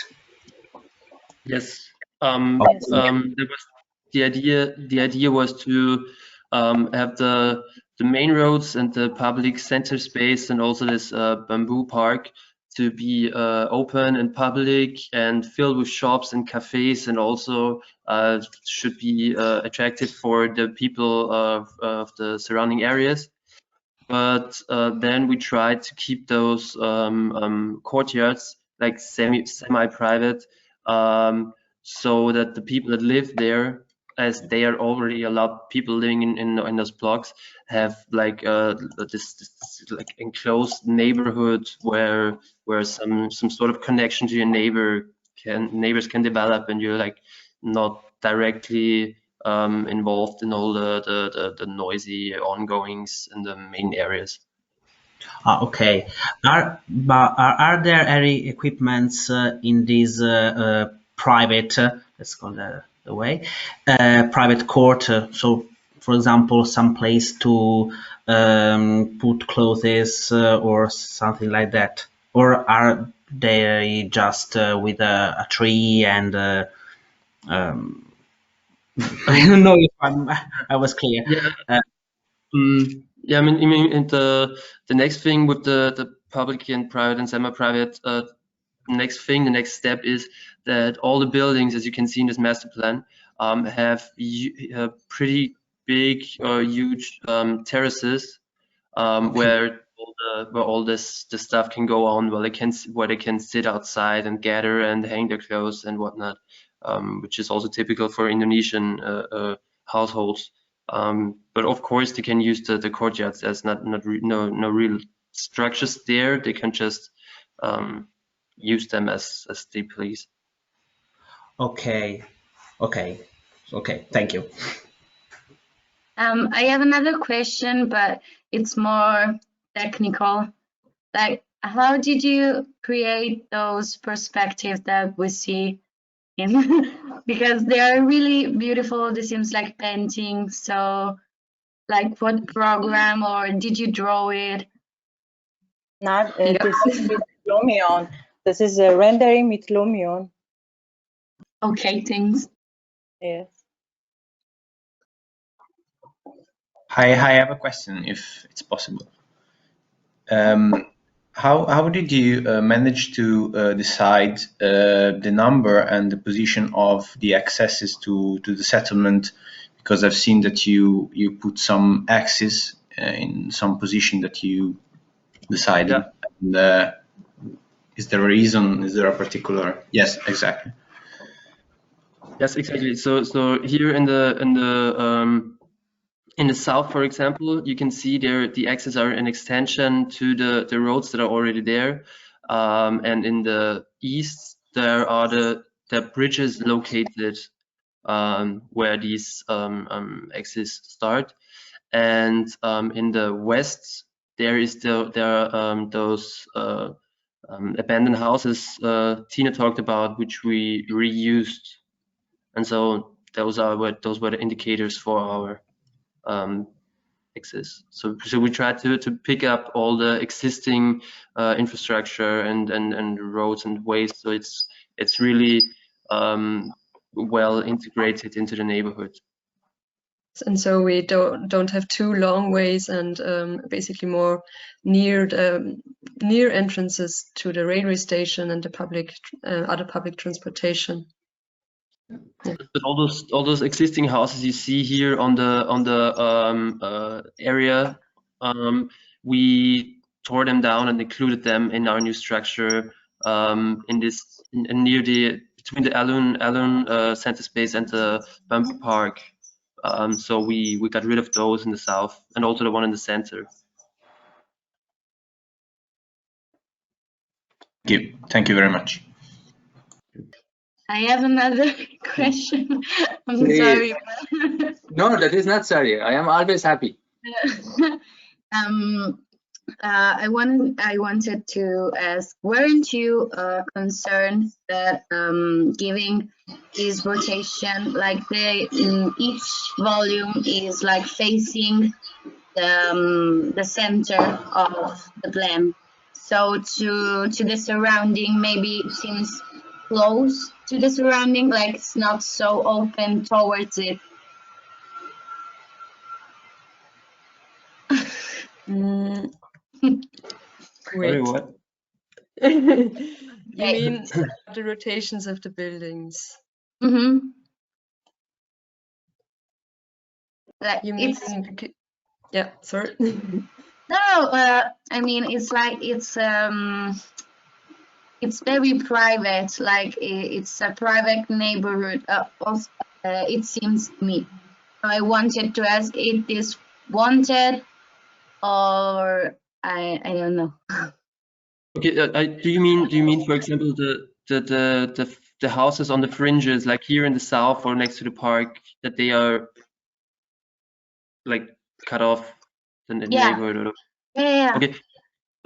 Yes. Yes. There was the idea. The idea was to have the main roads and the public center space, and also this bamboo park, to be open and public and filled with shops and cafes, and also should be attractive for the people of the surrounding areas. But then we tried to keep those courtyards like semi-private, so that the people that live there, as they are already a lot of people living in those blocks, have like this like enclosed neighborhood where some sort of connection to your neighbors can develop, and you're like not directly involved in all the noisy ongoings in the main areas. Okay. Are there any equipments in this private, let's call the way, private court? So, for example, some place to put clothes or something like that, or are they just with a tree and? I don't know if I was clear. Yeah. Yeah, I mean the next thing with the public and private and semi-private, the next step is that all the buildings, as you can see in this master plan, have pretty big or huge terraces where all this stuff can go on, where they can sit outside and gather and hang their clothes and whatnot, which is also typical for Indonesian households. But of course, they can use the courtyards as no real structures there. They can just use them as they please. Okay. Thank you. I have another question, but it's more technical. Like, how did you create those perspectives that we see in? Because they are really beautiful. This seems like painting. So, like, what program, or did you draw it? Not this is with Lumion. This is a rendering with Lumion. Okay, thanks. Yes. I have a question, if it's possible. How did you manage to decide the number and the position of the accesses to the settlement? Because I've seen that you put some axes in some position that you decided. Yeah. And, is there a reason? Is there a particular? Yes, exactly. Yes, exactly. So here in the south, for example, you can see there the axes are an extension to the roads that are already there, and in the east there are the bridges located where these axes start, and in the west there are those abandoned houses Tina talked about, which we reused, and so those were the indicators for our axis. So we try to pick up all the existing infrastructure and roads and ways, so it's really well integrated into the neighborhood. And so we don't have too long ways, and basically more near entrances to the railway station and the public other public transportation. Yeah. But all those existing houses you see here on the area, we tore them down and included them in our new structure between the Alun center space and the Bamboo Park. So we got rid of those in the south and also the one in the center. Thank you very much. I have another question. I'm sorry. No, that is not sorry. I am always happy. I wanted to ask, weren't you concerned that giving this rotation, like each volume is like facing the center of the plan, so to the surrounding, maybe it seems close to the surrounding, like it's not so open towards it? Sorry, what? You mean the rotations of the buildings? Mm-hmm. Like you mean? Yeah, sorry. No, I mean it's like it's very private. Like it's a private neighborhood. Also, it seems to me. I wanted to ask if this wanted, or I don't know. Okay, do you mean for example the the houses on the fringes, like here in the south or next to the park, that they are like cut off in the neighborhood? Or... Yeah. Okay.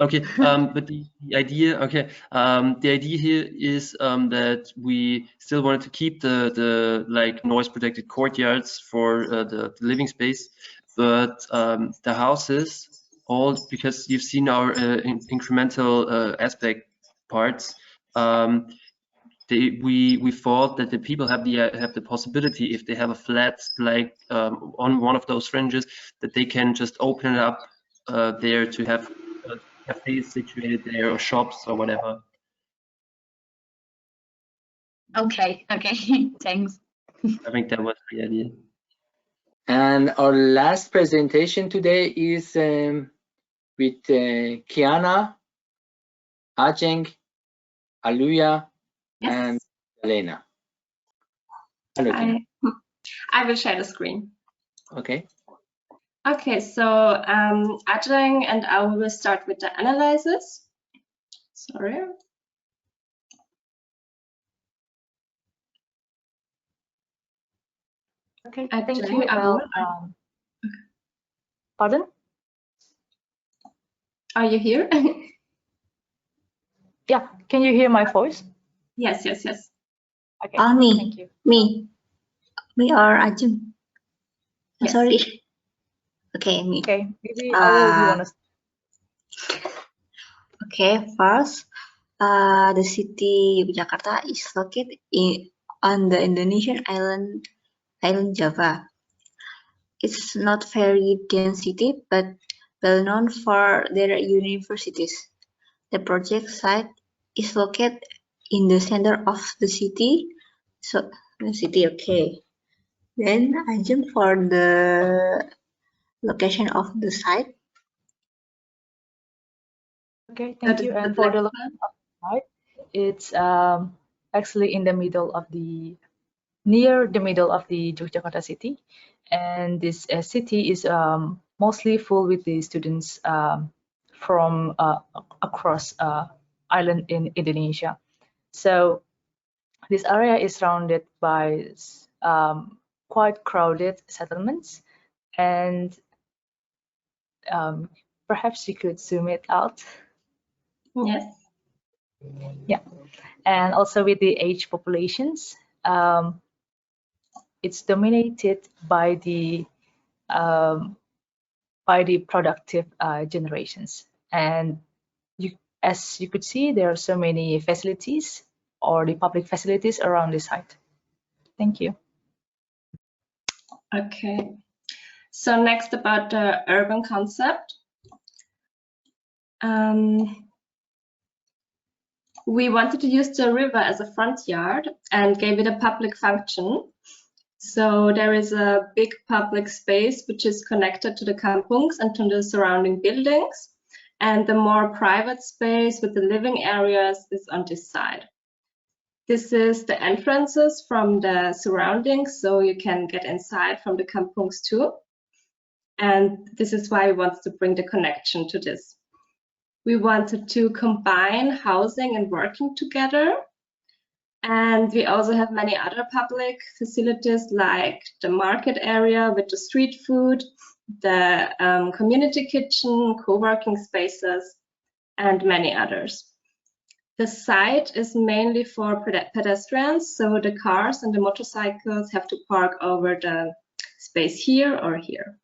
Okay, but the idea, the idea here is that we still wanted to keep the like noise protected courtyards for the living space, but the houses, all because you've seen our incremental aspect parts, we thought that the people have the possibility, if they have a flat like on one of those fringes, that they can just open it up there to have cafes situated there or shops or whatever. Okay, thanks. I think that was the idea. And our last presentation today is with Kiana, Ajeng, Aluya, and Elena. Hello, Kiana. I will share the screen. Okay. Okay, so Ajeng and I will start with the analysis. Sorry. Okay, thank you. Pardon? Are you here? Yeah, can you hear my voice? Yes. Okay, me. Thank you. Me or Ajeng? Yes. Sorry. Okay, me. Okay, maybe I will be honest. Okay, first, the city Yogyakarta is located on the Indonesian island Java. It's not very dense city, but well known for their universities. The project site is located in the center of the city. So the city, okay. Then I jump for the location of the site. Okay, thank you. And for the location of the site, it's actually in the middle of near the middle of the Yogyakarta city, and this city is mostly full with the students from across island in Indonesia. So this area is surrounded by quite crowded settlements, and perhaps you could zoom it out. Yes. Yeah, and also with the age populations, it's dominated by the productive generations, and as you could see, there are so many facilities or the public facilities around the site. Thank you. Okay. So next about the urban concept. We wanted to use the river as a front yard and gave it a public function. So there is a big public space which is connected to the kampungs and to the surrounding buildings. And the more private space with the living areas is on this side. This is the entrances from the surroundings, so you can get inside from the kampungs too. And this is why we wanted to bring the connection to this. We wanted to combine housing and working together. And we also have many other public facilities like the market area with the street food, the community kitchen, co-working spaces, and many others. The site is mainly for pedestrians, so the cars and the motorcycles have to park over the space here or here.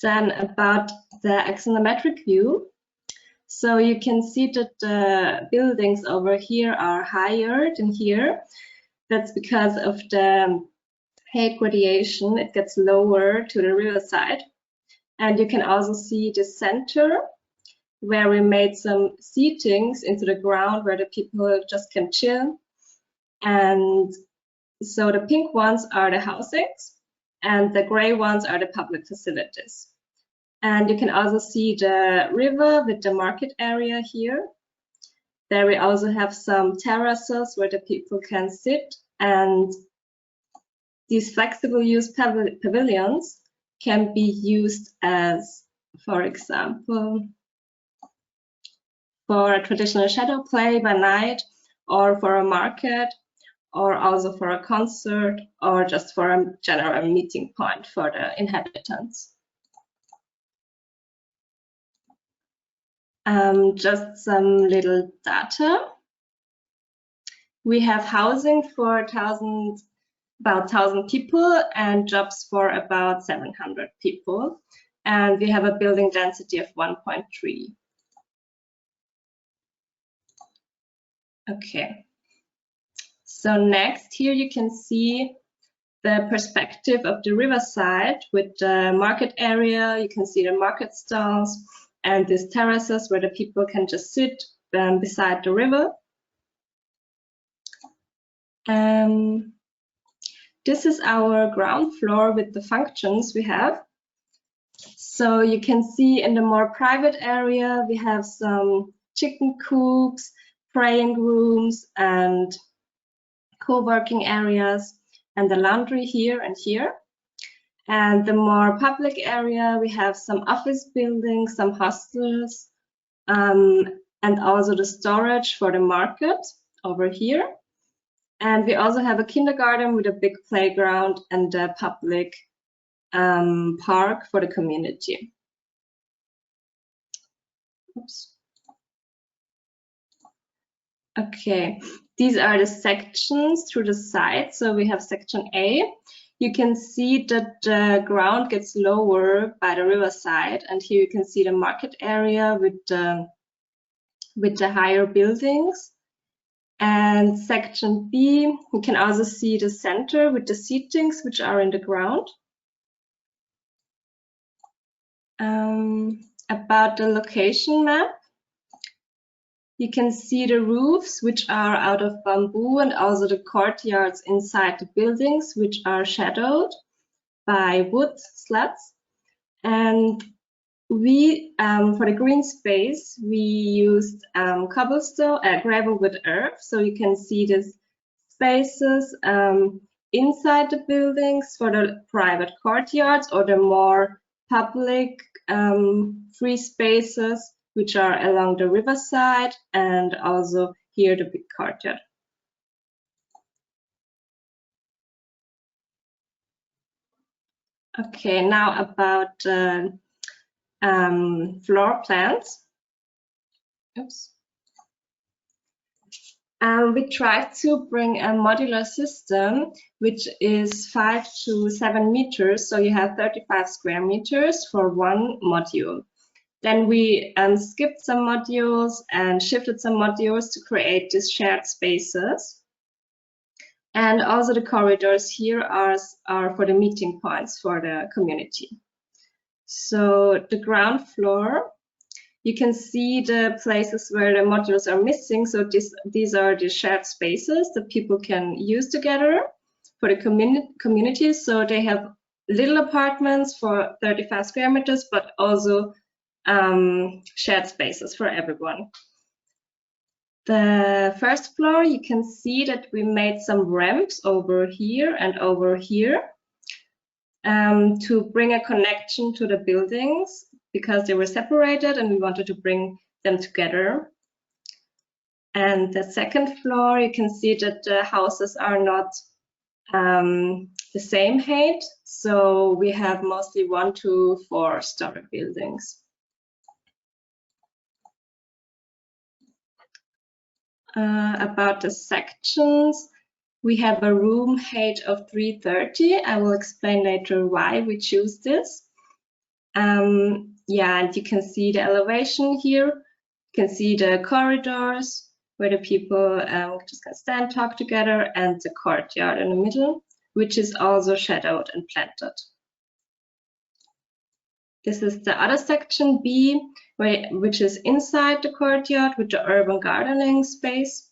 Then about the axonometric view. So you can see that the buildings over here are higher than here. That's because of the height radiation. It gets lower to the riverside. And you can also see the center where we made some seatings into the ground where the people just can chill. And so the pink ones are the housings and the gray ones are the public facilities. And you can also see the river with the market area here. There we also have some terraces where the people can sit, and these flexible use pavilions can be used as, for example, for a traditional shadow play by night, or for a market, or also for a concert, or just for a general meeting point for the inhabitants. Just some little data. We have housing for about 1,000 people and jobs for about 700 people. And we have a building density of 1.3. Okay. So next, here you can see the perspective of the riverside with the market area. You can see the market stalls and these terraces where the people can just sit beside the river. This is our ground floor with the functions we have. So you can see in the more private area, we have some chicken coops, praying rooms, and co-working areas, and the laundry here and here. And the more public area, we have some office buildings, some hostels, and also the storage for the market over here. And we also have a kindergarten with a big playground and a public park for the community. Oops. Okay, these are the sections through the site. So we have section A. You can see that the ground gets lower by the riverside, and here you can see the market area with the higher buildings. And section B, you can also see the center with the seatings which are in the ground. About the location map, you can see the roofs which are out of bamboo, and also the courtyards inside the buildings which are shadowed by wood slats. And we, for the green space, we used cobblestone, gravel with earth. So you can see these spaces inside the buildings for the private courtyards, or the more public free spaces which are along the riverside, and also here the big courtyard. Okay, now about floor plans. Oops. We tried to bring a modular system which is 5 to 7 meters, so you have 35 square meters for one module. Then we skipped some modules and shifted some modules to create these shared spaces. And also the corridors here are for the meeting points for the community. So the ground floor, you can see the places where the modules are missing. So these are the shared spaces that people can use together for the community. So they have little apartments for 35 square meters, but also shared spaces for everyone. The first floor, you can see that we made some ramps over here and over here to bring a connection to the buildings, because they were separated and we wanted to bring them together. And the second floor, you can see that the houses are not the same height. So we have mostly 1 to 4 story buildings. About the sections, we have a room height of 330. I will explain later why we choose this. Yeah, and you can see the elevation here. You can see the corridors where the people just can stand, talk together, and the courtyard in the middle, which is also shadowed and planted. This is the other section B, which is inside the courtyard with the urban gardening space.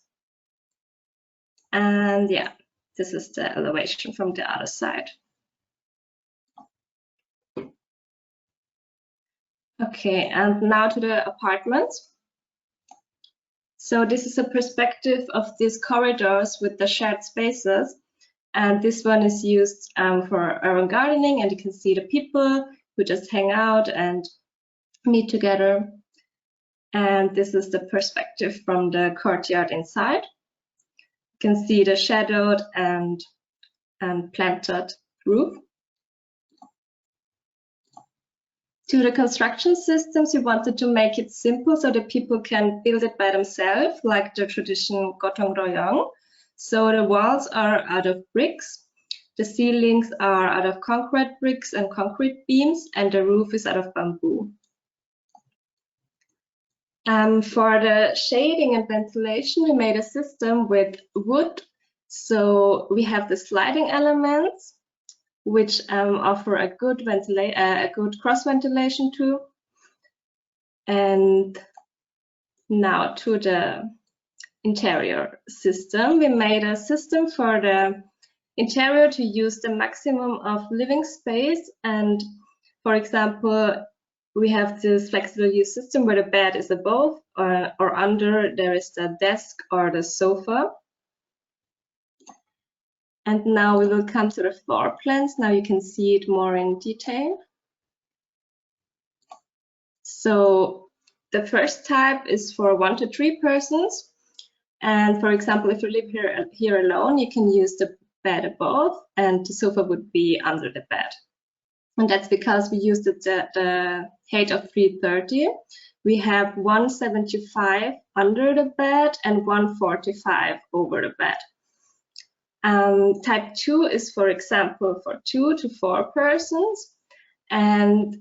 And yeah, this is the elevation from the other side. Okay, and now to the apartments. So this is a perspective of these corridors with the shared spaces. And this one is used for urban gardening, and you can see the people who just hang out and meet together. And this is the perspective from the courtyard inside. You can see the shadowed and planted roof. To the construction systems, we wanted to make it simple so that people can build it by themselves, like the traditional gotong royong. So the walls are out of bricks, the ceilings are out of concrete bricks and concrete beams, and the roof is out of bamboo. For the shading and ventilation, we made a system with wood. So we have the sliding elements, which offer a good cross ventilation too. And now to the interior system. We made a system for the interior to use the maximum of living space. And for example, we have this flexible use system where the bed is above or under there is the desk or the sofa. And now we will come to the floor plans. Now you can see it more in detail. So the first type is for 1 to 3 persons. And for example, if you live here alone, you can use the bed above and the sofa would be under the bed. And that's because we used the height of 330. We have 175 under the bed and 145 over the bed. Type 2 is, for example, for 2 to 4 persons. And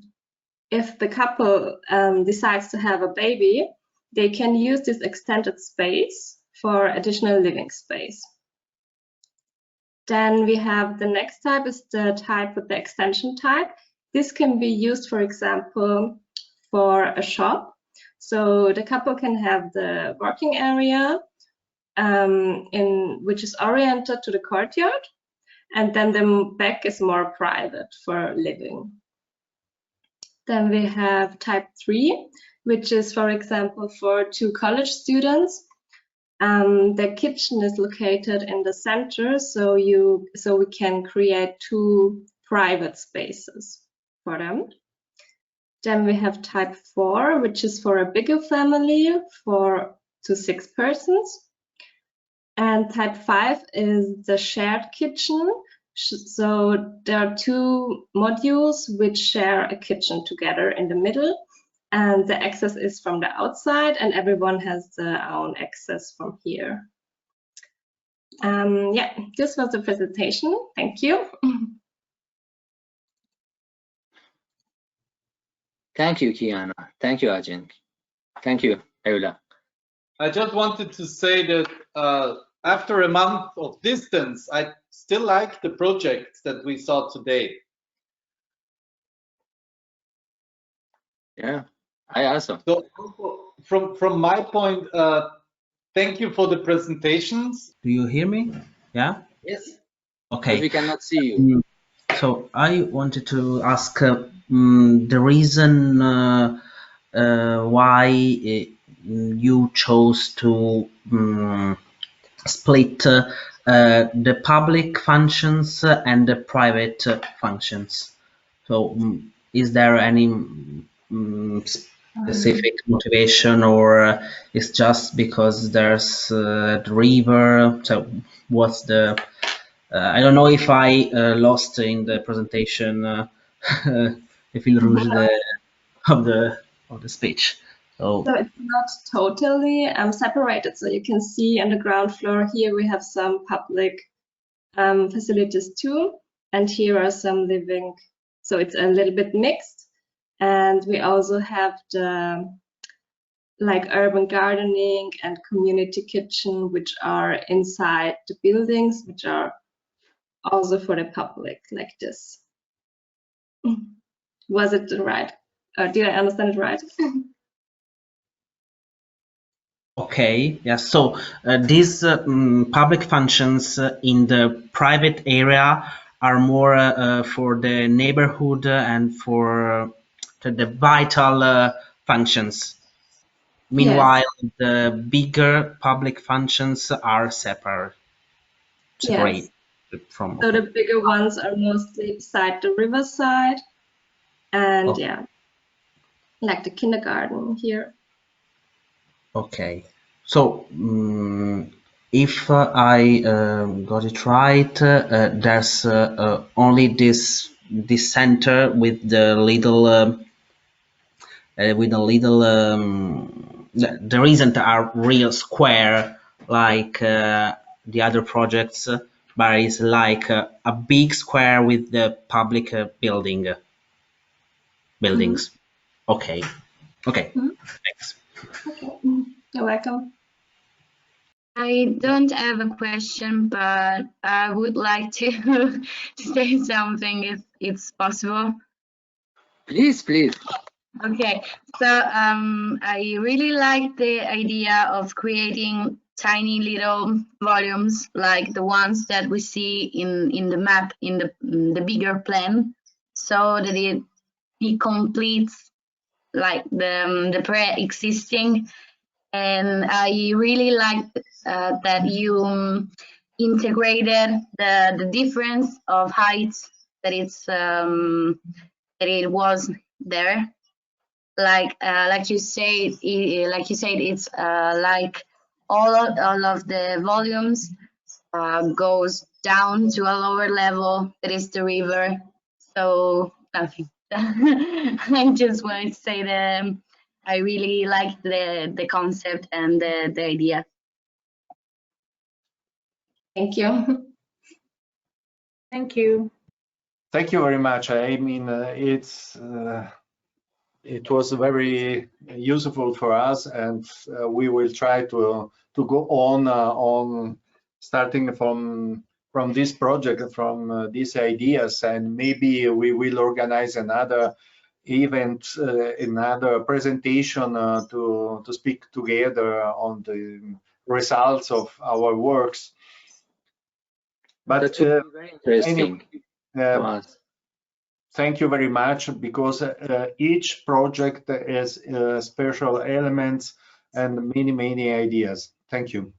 if the couple decides to have a baby, they can use this extended space for additional living space. Then we have the next type is the type with the extension type. This can be used, for example, for a shop. So the couple can have the working area which is oriented to the courtyard, and then the back is more private for living. Then we have type 3, which is, for example, for 2 college students. The kitchen is located in the center, so we can create 2 private spaces for them. Then we have type 4, which is for a bigger family, 4 to 6 persons. And type 5 is the shared kitchen. So there are 2 modules which share a kitchen together in the middle. And the access is from the outside, and everyone has their own access from here. Yeah, this was the presentation. Thank you. Thank you, Kiana. Thank you, Ajin. Thank you, Eula. I just wanted to say that after a month of distance, I still like the projects that we saw today. Yeah, I also. So from my point, thank you for the presentations. Do you hear me? Yeah? Yes. Okay. But we cannot see you. So I wanted to ask the reason why you chose to split the public functions and the private functions. So is there any specific motivation, or it's just because there's the river? So what's the I don't know if I lost in the presentation the fil rouge of the speech. So it's not totally separated. So you can see on the ground floor here we have some public facilities too, and here are some living. So it's a little bit mixed, and we also have the urban gardening and community kitchen, which are inside the buildings, which are also for the public, like this. Was it right? Did I understand it right? Okay, yeah, so these public functions in the private area are more for the neighborhood and for the vital functions. Meanwhile, yes, the bigger public functions are separate yes. From. So the bigger ones are mostly beside the riverside, and yeah, like the kindergarten here. Okay. So if I got it right, there's only this center with the little there isn't a real square like the other projects, but it's like a big square with the public buildings. Okay. Okay. Thanks. Okay. You're welcome. I don't have a question, but I would like to say something if it's possible. Please, please. Okay, so I really like the idea of creating tiny little volumes like the ones that we see in the map in the bigger plan, so that it completes like the pre-existing. And I really like that you integrated the difference of heights that it was there. Like you said, it's like all of the volumes goes down to a lower level. That is the river. So nothing. I just wanted to say that I really like the concept and the idea. Thank you. Thank you. Thank you very much. I mean, it was very useful for us, and we will try to go on starting from this project, from these ideas, and maybe we will organize another event, another presentation to speak together on the results of our works. But that would be very interesting to us. Thank you very much, because each project has special elements and many ideas. Thank you.